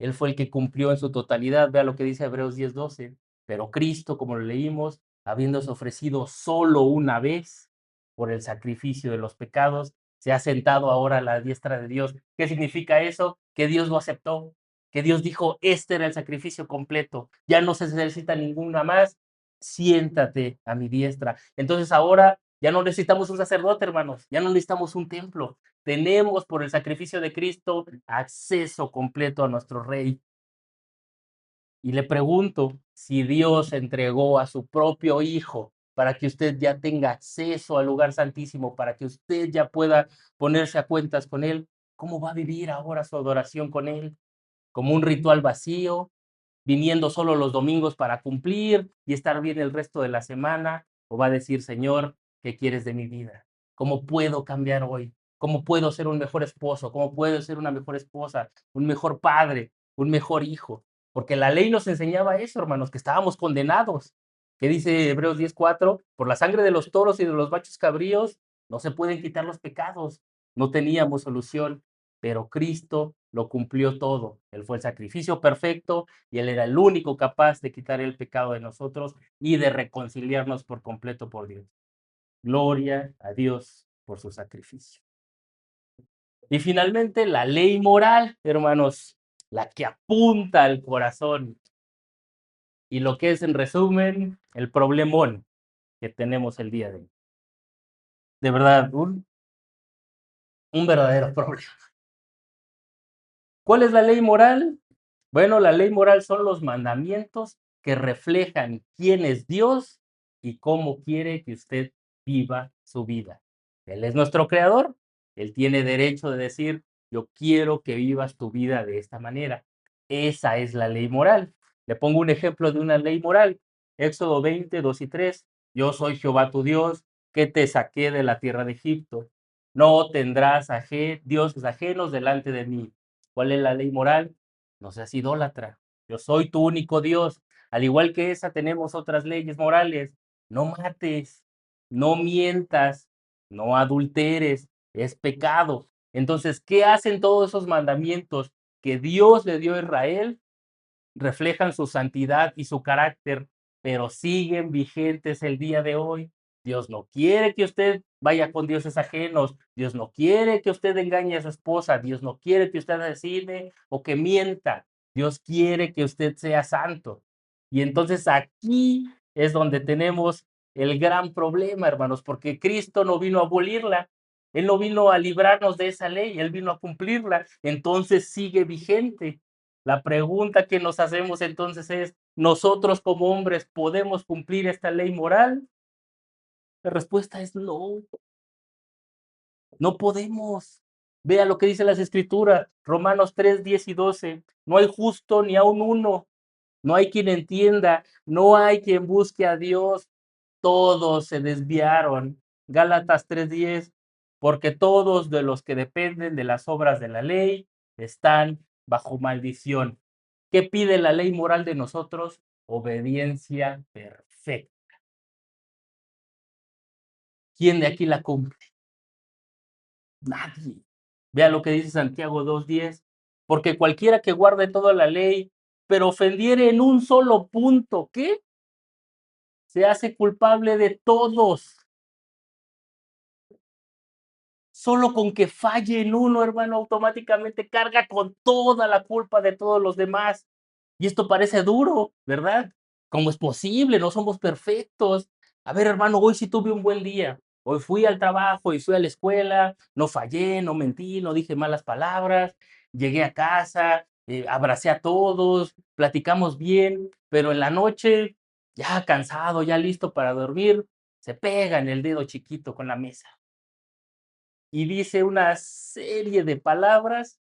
Él fue el que cumplió en su totalidad. Vea lo que dice Hebreos 10:12. Pero Cristo, como lo leímos, habiéndose ofrecido solo una vez por el sacrificio de los pecados, se ha sentado ahora a la diestra de Dios. ¿Qué significa eso? Que Dios lo aceptó, que Dios dijo, este era el sacrificio completo, ya no se necesita ninguna más, siéntate a mi diestra. Entonces ahora Ya no necesitamos un sacerdote, hermanos, ya no necesitamos un templo. Tenemos por el sacrificio de Cristo acceso completo a nuestro Rey. Y le pregunto, si Dios entregó a su propio Hijo para que usted ya tenga acceso al lugar santísimo, para que usted ya pueda ponerse a cuentas con Él, ¿cómo va a vivir ahora su adoración con Él? ¿Como un ritual vacío, viniendo solo los domingos para cumplir y estar bien el resto de la semana? ¿O va a decir, Señor, qué quieres de mi vida? ¿Cómo puedo cambiar hoy? ¿Cómo puedo ser un mejor esposo? ¿Cómo puedo ser una mejor esposa? ¿Un mejor padre? ¿Un mejor hijo? Porque la ley nos enseñaba eso, hermanos, que estábamos condenados. ¿Qué dice Hebreos 10:4? Por la sangre de los toros y de los machos cabríos no se pueden quitar los pecados. No teníamos solución, pero Cristo lo cumplió todo. Él fue el sacrificio perfecto y Él era el único capaz de quitar el pecado de nosotros y de reconciliarnos por completo por Dios. Gloria a Dios por su sacrificio. Y finalmente, la ley moral, hermanos, la que apunta al corazón y lo que es, en resumen, el problemón que tenemos el día de hoy. De verdad, un verdadero problema. ¿Cuál es la ley moral? Bueno, la ley moral son los mandamientos que reflejan quién es Dios y cómo quiere que usted viva su vida. Él es nuestro creador, Él tiene derecho de decir, yo quiero que vivas tu vida de esta manera. Esa es la ley moral. Le pongo un ejemplo de una ley moral. Éxodo 20, 2 y 3. Yo soy Jehová tu Dios, que te saqué de la tierra de Egipto. No tendrás dioses ajenos delante de mí. ¿Cuál es la ley moral? No seas idólatra. Yo soy tu único Dios. Al igual que esa, tenemos otras leyes morales. No mates, no mientas, no adulteres, es pecado. Entonces, ¿qué hacen todos esos mandamientos que Dios le dio a Israel? Reflejan su santidad y su carácter, pero siguen vigentes el día de hoy. Dios no quiere que usted vaya con dioses ajenos, Dios no quiere que usted engañe a su esposa, Dios no quiere que usted asesine o que mienta, Dios quiere que usted sea santo. Y entonces aquí es donde tenemos el gran problema, hermanos, porque Cristo no vino a abolirla, Él no vino a librarnos de esa ley, Él vino a cumplirla, entonces sigue vigente. La pregunta que nos hacemos entonces es, ¿nosotros como hombres podemos cumplir esta ley moral? La respuesta es no, no podemos. Vea lo que dice las Escrituras, Romanos 3, 10 y 12. No hay justo ni aun uno, no hay quien entienda, no hay quien busque a Dios. Todos se desviaron. Gálatas 3:10, porque todos de los que dependen de las obras de la ley están bajo maldición. ¿Qué pide la ley moral de nosotros? Obediencia perfecta. ¿Quién de aquí la cumple? Nadie. Vea lo que dice Santiago 2:10, porque cualquiera que guarde toda la ley, pero ofendiere en un solo punto, ¿qué? Se hace culpable de todos. Solo con que falle en uno, hermano, automáticamente carga con toda la culpa de todos los demás. Y esto parece duro, ¿verdad? ¿Cómo es posible? No somos perfectos. A ver, hermano, hoy sí tuve un buen día. Hoy fui al trabajo y fui a la escuela, no fallé, no mentí, no dije malas palabras, llegué a casa, abracé a todos, platicamos bien, pero en la noche, ya cansado, ya listo para dormir, se pega en el dedo chiquito con la mesa y dice una serie de palabras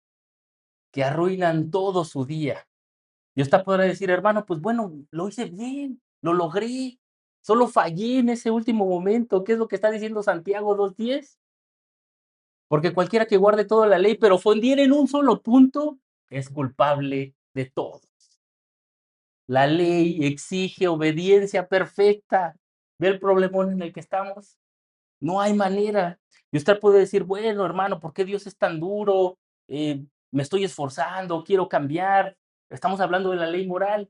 que arruinan todo su día. Y usted podrá decir, hermano, pues bueno, lo hice bien, lo logré, solo fallé en ese último momento. ¿Qué es lo que está diciendo Santiago 2:10? Porque cualquiera que guarde toda la ley, pero ofendiere en un solo punto, es culpable de todo. La ley exige obediencia perfecta. ¿Ve el problemón en el que estamos? No hay manera. Y usted puede decir, bueno, hermano, ¿por qué Dios es tan duro? Me estoy esforzando, quiero cambiar. Estamos hablando de la ley moral,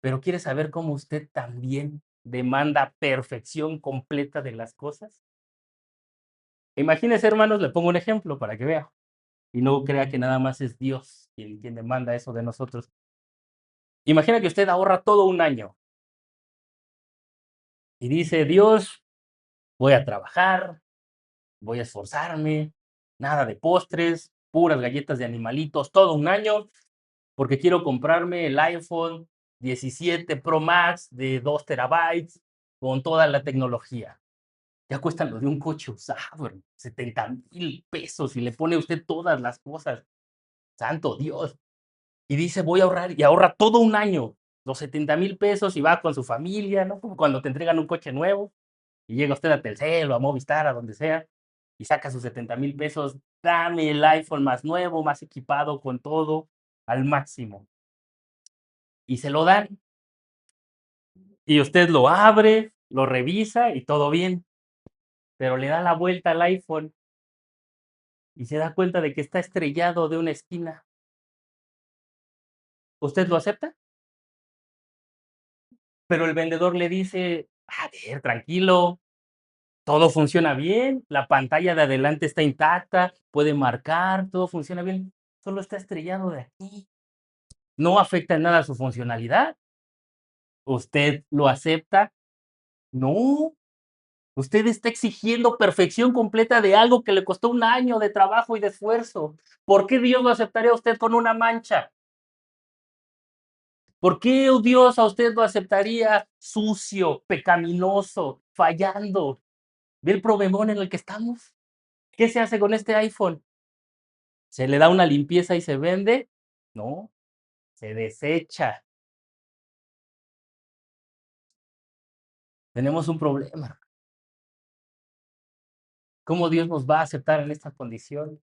pero ¿quiere saber cómo usted también demanda perfección completa de las cosas? Imagínese, hermanos, le pongo un ejemplo para que vea y no crea que nada más es Dios quien demanda eso de nosotros. Imagina que usted ahorra todo un año y dice, Dios, voy a trabajar, voy a esforzarme, nada de postres, puras galletas de animalitos, todo un año, porque quiero comprarme el iPhone 17 Pro Max de 2 terabytes con toda la tecnología. Ya cuesta lo de un coche usado, 70,000 pesos, y le pone usted todas las cosas. Santo Dios. Y dice, voy a ahorrar, y ahorra todo un año, los 70,000 pesos, y va con su familia, ¿no? Como cuando te entregan un coche nuevo, y llega usted a Telcel o a Movistar, a donde sea, y saca sus 70,000 pesos, dame el iPhone más nuevo, más equipado, con todo al máximo. Y se lo dan, y usted lo abre, lo revisa y todo bien, pero le da la vuelta al iPhone y se da cuenta de que está estrellado de una esquina. ¿Usted lo acepta? Pero el vendedor le dice: "A ver, tranquilo, todo funciona bien, la pantalla de adelante está intacta, puede marcar, todo funciona bien, solo está estrellado de aquí, no afecta en nada su funcionalidad". ¿Usted lo acepta? No, usted está exigiendo perfección completa de algo que le costó un año de trabajo y de esfuerzo. ¿Por qué Dios lo aceptaría a usted con una mancha? ¿Por qué Dios a usted lo aceptaría sucio, pecaminoso, fallando? ¿Ve el problemón en el que estamos? ¿Qué se hace con este iPhone? ¿Se le da una limpieza y se vende? No, se desecha. Tenemos un problema. ¿Cómo Dios nos va a aceptar en esta condición?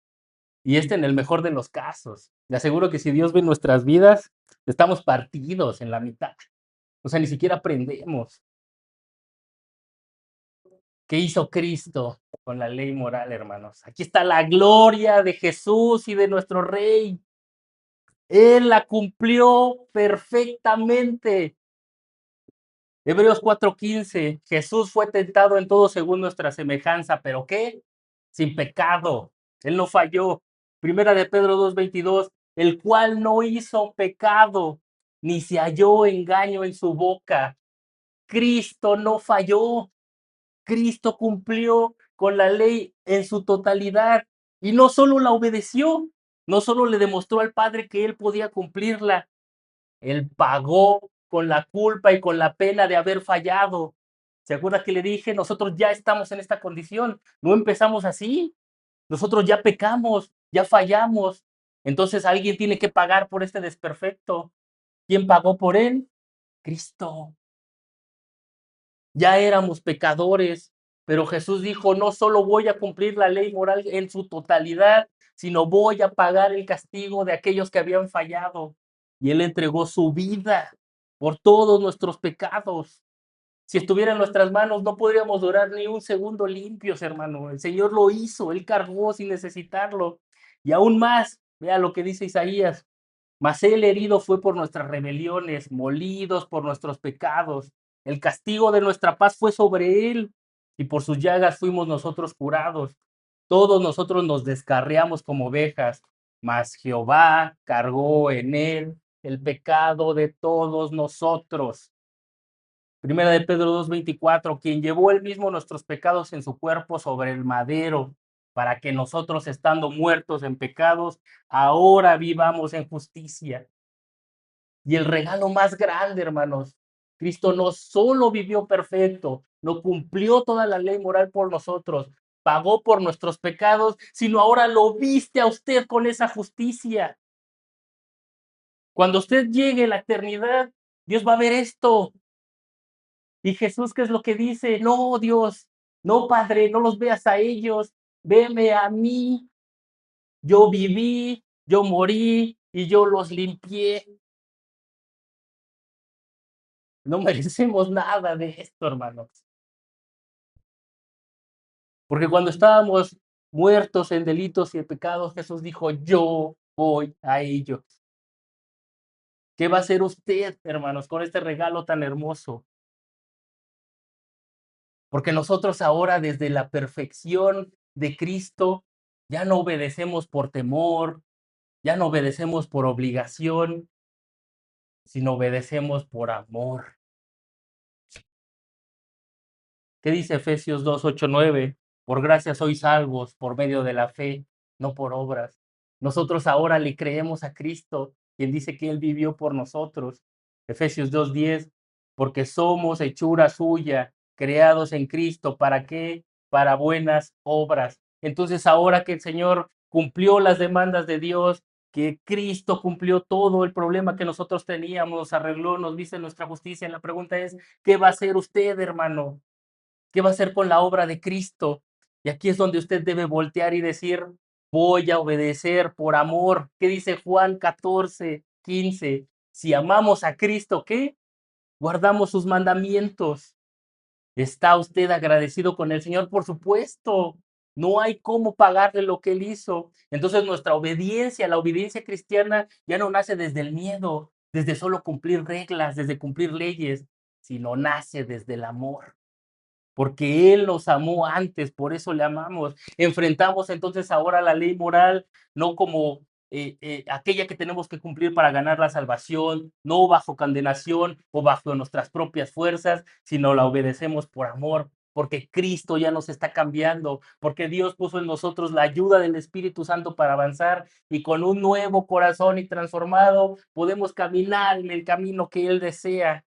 Y en el mejor de los casos. Le aseguro que si Dios ve nuestras vidas, estamos partidos en la mitad. O sea, ni siquiera aprendemos. ¿Qué hizo Cristo con la ley moral, hermanos? Aquí está la gloria de Jesús y de nuestro Rey. Él la cumplió perfectamente. Hebreos 4:15, Jesús fue tentado en todo según nuestra semejanza, pero ¿qué? Sin pecado. Él no falló. Primera de Pedro 2:22, el cual no hizo pecado, ni se halló engaño en su boca. Cristo no falló. Cristo cumplió con la ley en su totalidad y no solo la obedeció, no solo le demostró al Padre que él podía cumplirla, él pagó con la culpa y con la pena de haber fallado. ¿Se acuerda que le dije? Nosotros ya estamos en esta condición, no empezamos así, nosotros ya pecamos, ya fallamos. Entonces alguien tiene que pagar por este desperfecto. ¿Quién pagó por él? Cristo. Ya éramos pecadores, pero Jesús dijo, no solo voy a cumplir la ley moral en su totalidad, sino voy a pagar el castigo de aquellos que habían fallado. Y Él entregó su vida por todos nuestros pecados. Si estuviera en nuestras manos, no podríamos durar ni un segundo limpios, hermano. El Señor lo hizo, Él cargó sin necesitarlo. Y aún más, vea lo que dice Isaías, mas él herido fue por nuestras rebeliones, molidos por nuestros pecados. El castigo de nuestra paz fue sobre él, y por sus llagas fuimos nosotros curados. Todos nosotros nos descarriamos como ovejas, mas Jehová cargó en él el pecado de todos nosotros. Primera de Pedro 2:24, quien llevó él mismo nuestros pecados en su cuerpo sobre el madero, para que nosotros, estando muertos en pecados, ahora vivamos en justicia. Y el regalo más grande, hermanos, Cristo no solo vivió perfecto, no cumplió toda la ley moral por nosotros, pagó por nuestros pecados, sino ahora lo viste a usted con esa justicia. Cuando usted llegue a la eternidad, Dios va a ver esto. Y Jesús, ¿qué es lo que dice? No, Dios, no, Padre, no los veas a ellos, veme a mí. Yo viví, yo morí y yo los limpié. No merecemos nada de esto, hermanos. Porque cuando estábamos muertos en delitos y en pecados, Jesús dijo, yo voy a ellos. ¿Qué va a hacer usted, hermanos, con este regalo tan hermoso? Porque nosotros ahora, desde la perfección de Cristo, ya no obedecemos por temor, ya no obedecemos por obligación, sino obedecemos por amor. ¿Qué dice Efesios 2, 8, 9? Por gracia sois salvos por medio de la fe, no por obras. Nosotros ahora le creemos a Cristo, quien dice que Él vivió por nosotros. Efesios 2, 10, porque somos hechura suya, creados en Cristo. ¿Para qué? Para buenas obras. Entonces, ahora que el Señor cumplió las demandas de Dios, que Cristo cumplió todo el problema que nosotros teníamos, nos arregló, nos dice nuestra justicia. La pregunta es, ¿qué va a hacer usted, hermano? ¿Qué va a hacer con la obra de Cristo? Y aquí es donde usted debe voltear y decir, voy a obedecer por amor. ¿Qué dice Juan 14, 15? Si amamos a Cristo, ¿qué? Guardamos sus mandamientos. ¿Está usted agradecido con el Señor? Por supuesto. No hay cómo pagarle lo que Él hizo. Entonces nuestra obediencia, la obediencia cristiana, ya no nace desde el miedo, desde solo cumplir reglas, desde cumplir leyes, sino nace desde el amor, porque Él nos amó antes, por eso le amamos. Enfrentamos entonces ahora la ley moral, no como aquella que tenemos que cumplir para ganar la salvación, no bajo condenación o bajo nuestras propias fuerzas, sino la obedecemos por amor, porque Cristo ya nos está cambiando, porque Dios puso en nosotros la ayuda del Espíritu Santo para avanzar y con un nuevo corazón y transformado podemos caminar en el camino que Él desea.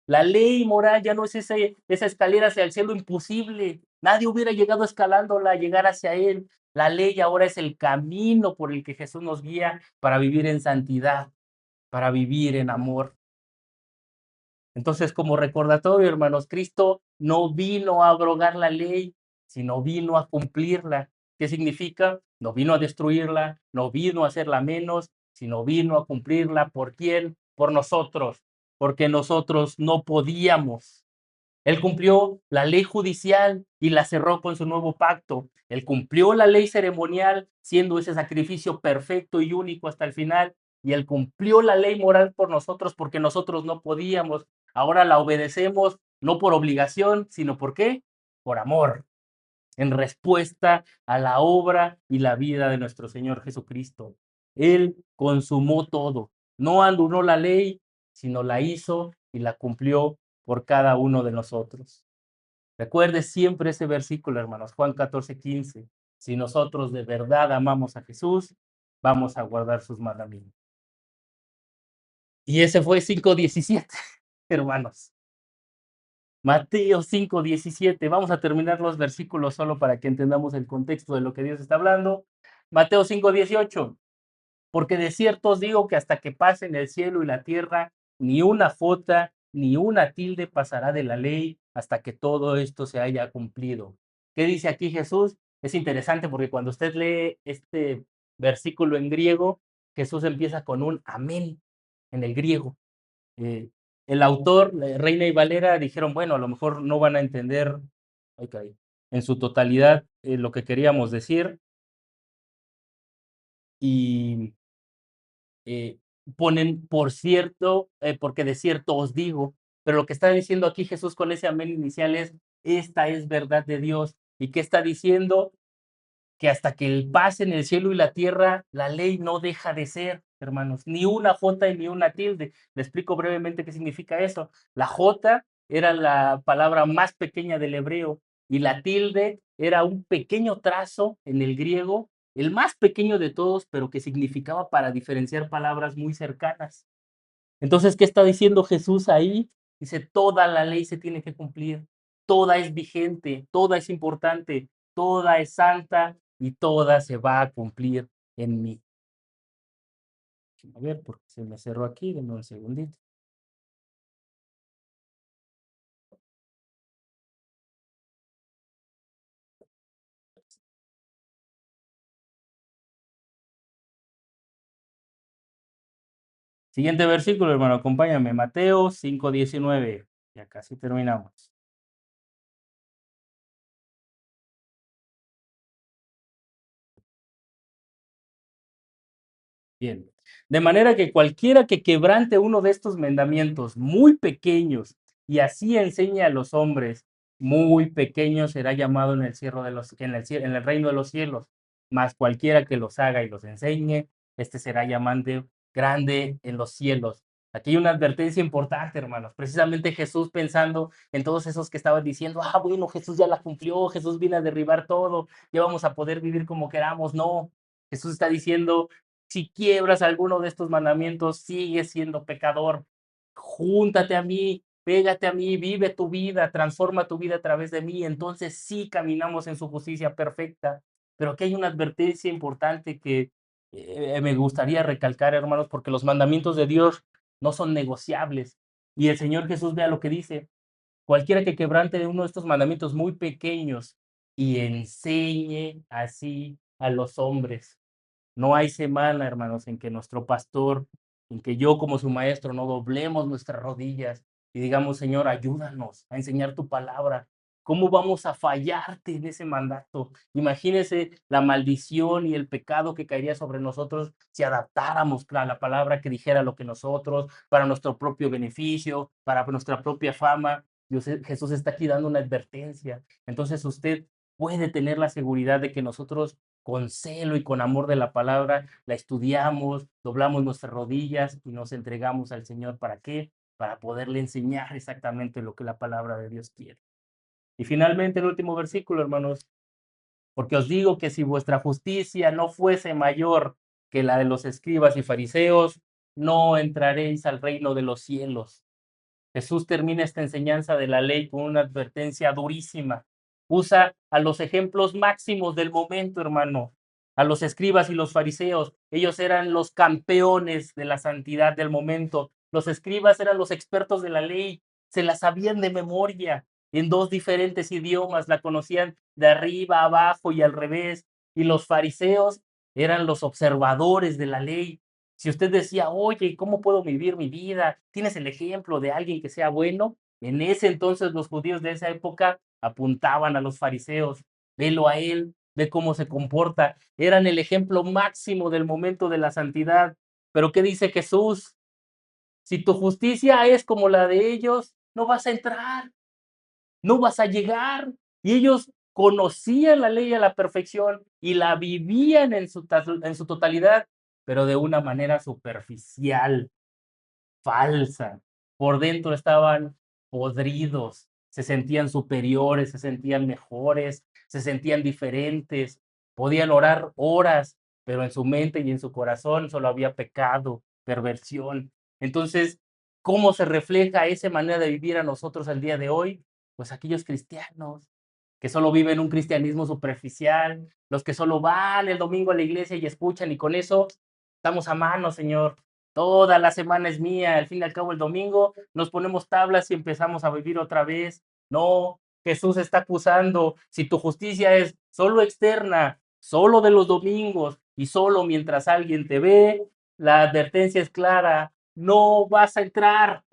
La ley moral ya no es esa escalera hacia el cielo imposible. Nadie hubiera llegado escalándola a llegar hacia Él. La ley ahora es el camino por el que Jesús nos guía para vivir en santidad, para vivir en amor. Entonces, como recordatorio, hermanos, Cristo no vino a abrogar la ley, sino vino a cumplirla. ¿Qué significa? No vino a destruirla, no vino a hacerla menos, sino vino a cumplirla. ¿Por quién? Por nosotros, porque nosotros no podíamos. Él cumplió la ley judicial y la cerró con su nuevo pacto. Él cumplió la ley ceremonial, siendo ese sacrificio perfecto y único hasta el final. Y él cumplió la ley moral por nosotros porque nosotros no podíamos. Ahora la obedecemos no por obligación, sino ¿por qué? Por amor, en respuesta a la obra y la vida de nuestro Señor Jesucristo. Él consumó todo. No anuló la ley, sino la hizo y la cumplió por cada uno de nosotros. Recuerde siempre ese versículo, hermanos, Juan 14, 15. Si nosotros de verdad amamos a Jesús, vamos a guardar sus mandamientos. Y ese fue 5:17, hermanos. Mateo 5:17. Vamos a terminar los versículos solo para que entendamos el contexto de lo que Dios está hablando. Mateo 5:18. Porque de cierto os digo que hasta que pasen el cielo y la tierra, ni una jota ni una tilde pasará de la ley hasta que todo esto se haya cumplido. ¿Qué dice aquí Jesús? Es interesante porque cuando usted lee este versículo en griego, Jesús empieza con un amén en el griego. Eh, el autor, Reina y Valera, dijeron, bueno, a lo mejor no van a entender okay, en su totalidad lo que queríamos decir y eh, ponen por cierto, porque de cierto os digo, pero lo que está diciendo aquí Jesús con ese amén inicial es, esta es verdad de Dios. ¿Y qué está diciendo? Que hasta que el pase en el cielo y la tierra, la ley no deja de ser, hermanos, ni una jota y ni una tilde. Le explico brevemente qué significa eso. La jota era la palabra más pequeña del hebreo y la tilde era un pequeño trazo en el griego, el más pequeño de todos, pero que significaba para diferenciar palabras muy cercanas. Entonces, ¿qué está diciendo Jesús ahí? Dice, toda la ley se tiene que cumplir, toda es vigente, toda es importante, toda es santa y toda se va a cumplir en mí. A ver, porque se me cerró aquí, denme un segundito. Siguiente versículo, hermano, acompáñame, Mateo 5:19. Ya casi terminamos. Bien. De manera que cualquiera que quebrante uno de estos mandamientos muy pequeños y así enseñe a los hombres, muy pequeño será llamado en el cielo de los, en el reino de los cielos. Mas cualquiera que los haga y los enseñe, este será llamado grande en los cielos. Aquí hay una advertencia importante, hermanos. Precisamente Jesús pensando en todos esos que estaban diciendo, bueno, Jesús ya la cumplió, Jesús viene a derribar todo, ya vamos a poder vivir como queramos. No, Jesús está diciendo, si quiebras alguno de estos mandamientos, sigues siendo pecador. Júntate a mí, pégate a mí, vive tu vida, transforma tu vida a través de mí. Entonces sí caminamos en su justicia perfecta. Pero aquí hay una advertencia importante que me gustaría recalcar, hermanos, porque los mandamientos de Dios no son negociables. Y el Señor Jesús, vea lo que dice, cualquiera que quebrante uno de estos mandamientos muy pequeños y enseñe así a los hombres. No hay semana, hermanos, en que nuestro pastor, en que yo como su maestro no doblemos nuestras rodillas y digamos, Señor, ayúdanos a enseñar tu palabra. ¿Cómo vamos a fallarte en ese mandato? Imagínese la maldición y el pecado que caería sobre nosotros si adaptáramos a la palabra que dijera lo que nosotros, para nuestro propio beneficio, para nuestra propia fama. Jesús está aquí dando una advertencia. Entonces usted puede tener la seguridad de que nosotros con celo y con amor de la palabra, la estudiamos, doblamos nuestras rodillas y nos entregamos al Señor. ¿Para qué? Para poderle enseñar exactamente lo que la palabra de Dios quiere. Y finalmente el último versículo, hermanos, porque os digo que si vuestra justicia no fuese mayor que la de los escribas y fariseos, no entraréis al reino de los cielos. Jesús termina esta enseñanza de la ley con una advertencia durísima. Usa a los ejemplos máximos del momento, hermano, a los escribas y los fariseos. Ellos eran los campeones de la santidad del momento. Los escribas eran los expertos de la ley, se la sabían de memoria en dos diferentes idiomas, la conocían de arriba, abajo y al revés. Y los fariseos eran los observadores de la ley. Si usted decía, oye, ¿cómo puedo vivir mi vida? ¿Tienes el ejemplo de alguien que sea bueno? En ese entonces los judíos de esa época apuntaban a los fariseos, velo a él, ve cómo se comporta. Eran el ejemplo máximo del momento de la santidad. Pero ¿qué dice Jesús? Si tu justicia es como la de ellos, no vas a entrar, no vas a llegar. Y ellos conocían la ley a la perfección y la vivían en su totalidad, pero de una manera superficial, falsa. Por dentro estaban podridos, se sentían superiores, se sentían mejores, se sentían diferentes, podían orar horas, pero en su mente y en su corazón solo había pecado, perversión. Entonces, ¿cómo se refleja esa manera de vivir a nosotros al día de hoy? Pues aquellos cristianos que solo viven un cristianismo superficial, los que solo van el domingo a la iglesia y escuchan y con eso estamos a mano, Señor. Toda la semana es mía, al fin y al cabo el domingo nos ponemos tablas y empezamos a vivir otra vez. No, Jesús está acusando, si tu justicia es solo externa, solo de los domingos y solo mientras alguien te ve, la advertencia es clara, no vas a entrar,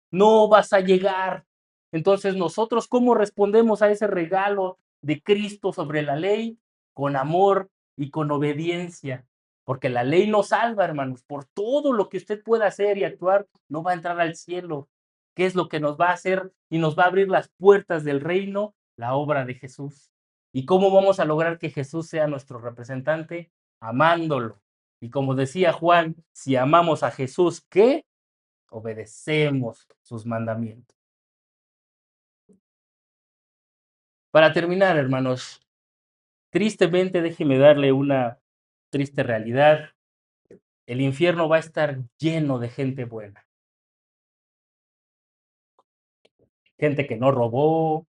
no vas a llegar. Entonces nosotros, ¿cómo respondemos a ese regalo de Cristo sobre la ley? Con amor y con obediencia. Porque la ley no salva, hermanos. Por todo lo que usted pueda hacer y actuar, no va a entrar al cielo. ¿Qué es lo que nos va a hacer y nos va a abrir las puertas del reino? La obra de Jesús. ¿Y cómo vamos a lograr que Jesús sea nuestro representante? Amándolo. Y como decía Juan, si amamos a Jesús, ¿qué? Obedecemos sus mandamientos. Para terminar, hermanos, tristemente déjeme darle una triste realidad. El infierno va a estar lleno de gente buena, gente que no robó,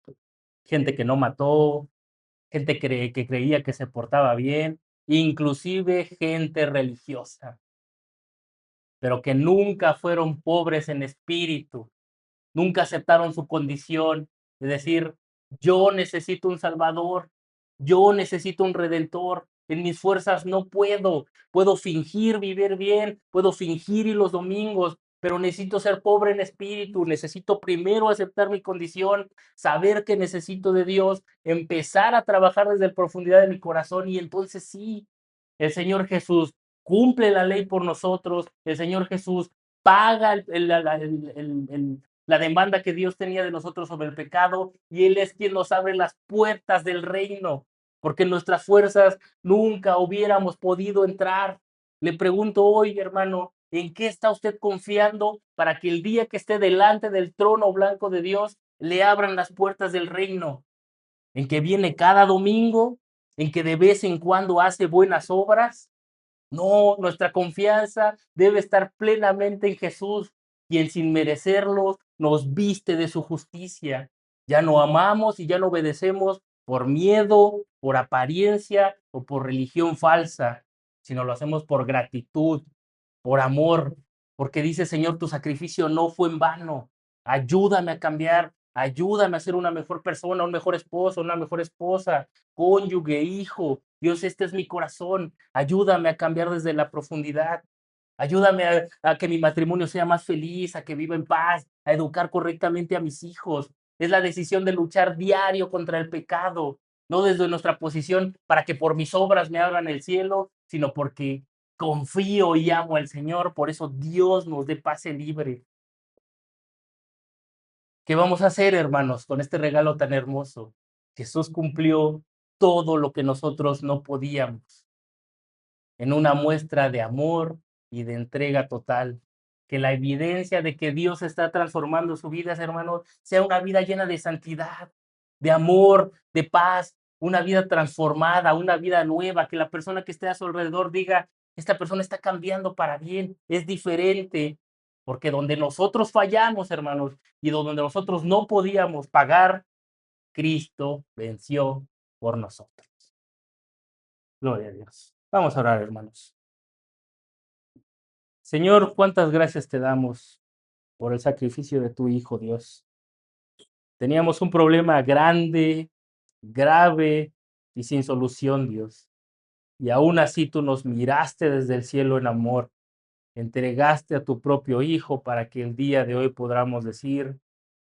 gente que no mató, gente que creía que se portaba bien, inclusive gente religiosa, pero que nunca fueron pobres en espíritu, nunca aceptaron su condición de decir, yo necesito un salvador, yo necesito un redentor, en mis fuerzas no puedo, puedo fingir vivir bien, puedo fingir ir los domingos, pero necesito ser pobre en espíritu, necesito primero aceptar mi condición, saber que necesito de Dios, empezar a trabajar desde la profundidad de mi corazón y entonces sí, el Señor Jesús cumple la ley por nosotros, el Señor Jesús paga la demanda que Dios tenía de nosotros sobre el pecado y Él es quien nos abre las puertas del reino, porque en nuestras fuerzas nunca hubiéramos podido entrar. Le pregunto hoy, hermano, ¿En qué está usted confiando para que el día que esté delante del trono blanco de Dios le abran las puertas del reino? ¿En que viene cada domingo? ¿En que de vez en cuando hace buenas obras? No, nuestra confianza debe estar plenamente en Jesús, quien sin merecerlo nos viste de su justicia. Ya no amamos y ya no obedecemos por miedo, por apariencia o por religión falsa, sino lo hacemos por gratitud, por amor, porque dice, Señor, tu sacrificio no fue en vano. Ayúdame a cambiar, ayúdame a ser una mejor persona, un mejor esposo, una mejor esposa, cónyuge, hijo. Dios, este es mi corazón. Ayúdame a cambiar desde la profundidad. Ayúdame a que mi matrimonio sea más feliz, a que viva en paz, a educar correctamente a mis hijos. Es la decisión de luchar diario contra el pecado, no desde nuestra posición para que por mis obras me abran el cielo, sino porque confío y amo al Señor. Por eso Dios nos dé pase libre. ¿Qué vamos a hacer, hermanos, con este regalo tan hermoso? Jesús cumplió todo lo que nosotros no podíamos, en una muestra de amor y de entrega total. Que la evidencia de que Dios está transformando su vida, hermanos, sea una vida llena de santidad, de amor, de paz, una vida transformada, una vida nueva, que la persona que esté a su alrededor diga, esta persona está cambiando para bien, es diferente, porque donde nosotros fallamos, hermanos, y donde nosotros no podíamos pagar, Cristo venció por nosotros. Gloria a Dios. Vamos a orar, hermanos. Señor, cuántas gracias te damos por el sacrificio de tu Hijo, Dios. Teníamos un problema grande, grave y sin solución, Dios. Y aún así tú nos miraste desde el cielo en amor. Entregaste a tu propio Hijo para que el día de hoy podamos decir,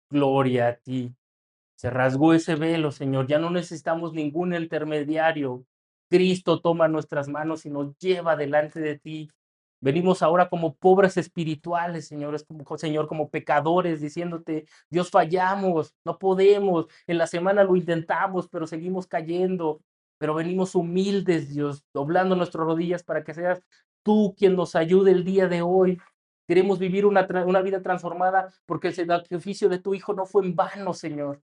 gloria a ti. Se rasgó ese velo, Señor. Ya no necesitamos ningún intermediario. Cristo toma nuestras manos y nos lleva delante de ti. Venimos ahora como pobres espirituales, señores, Señor, como pecadores, diciéndote, Dios, fallamos, no podemos. En la semana lo intentamos, pero seguimos cayendo. Pero venimos humildes, Dios, doblando nuestras rodillas para que seas tú quien nos ayude el día de hoy. Queremos vivir una vida transformada porque el sacrificio de tu Hijo no fue en vano, Señor,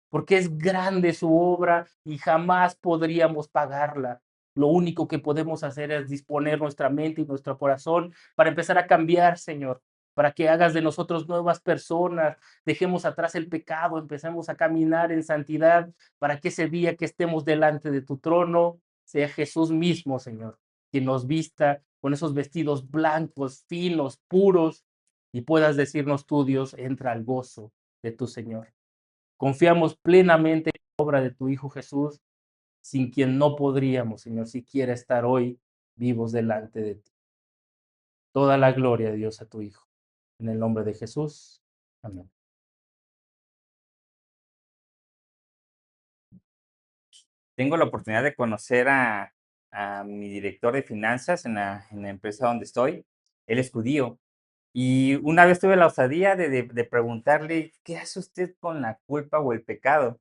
porque es grande su obra y jamás podríamos pagarla. Lo único que podemos hacer es disponer nuestra mente y nuestro corazón para empezar a cambiar, Señor, para que hagas de nosotros nuevas personas, dejemos atrás el pecado, empecemos a caminar en santidad, para que ese día que estemos delante de tu trono sea Jesús mismo, Señor, quien nos vista con esos vestidos blancos, finos, puros, y puedas decirnos tú, Dios, entra al gozo de tu Señor. Confiamos plenamente en la obra de tu Hijo Jesús, sin quien no podríamos, Señor, siquiera estar hoy vivos delante de ti. Toda la gloria de Dios a tu Hijo. En el nombre de Jesús. Amén. Tengo la oportunidad de conocer a mi director de finanzas en la empresa donde estoy. Él es judío. Y una vez tuve la osadía de preguntarle, ¿qué hace usted con la culpa o el pecado?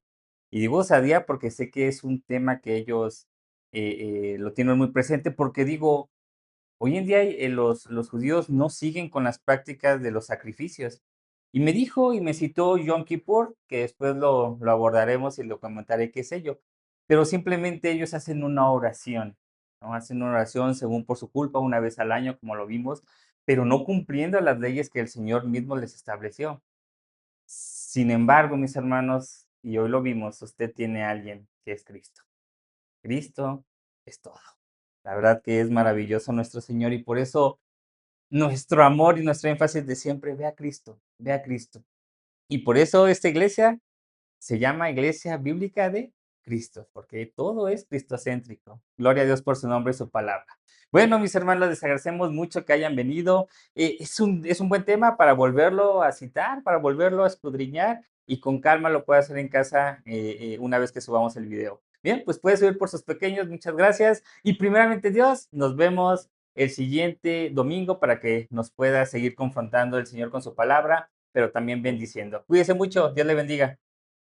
Y digo osadía porque sé que es un tema que ellos lo tienen muy presente, porque digo, hoy en día, los judíos no siguen con las prácticas de los sacrificios. Y me dijo y me citó Yom Kippur, que después lo abordaremos y lo comentaré qué es ello. Pero simplemente ellos hacen una oración, ¿no? Hacen una oración según por su culpa, una vez al año, como lo vimos, pero no cumpliendo las leyes que el Señor mismo les estableció. Sin embargo, mis hermanos, y hoy lo vimos, usted tiene a alguien que es Cristo. Cristo es todo. La verdad que es maravilloso nuestro Señor y por eso nuestro amor y nuestro énfasis de siempre, ve a Cristo, ve a Cristo. Y por eso esta iglesia se llama Iglesia Bíblica de Cristo, porque todo es cristocéntrico. Gloria a Dios por su nombre y su palabra. Bueno, mis hermanos, les agradecemos mucho que hayan venido. Es un buen tema para volverlo a citar, para volverlo a escudriñar y con calma lo puede hacer en casa una vez que subamos el video. Bien, pues puede subir por sus pequeños, muchas gracias. Y primeramente Dios, nos vemos el siguiente domingo para que nos pueda seguir confrontando el Señor con su palabra, pero también bendiciendo. Cuídese mucho, Dios le bendiga.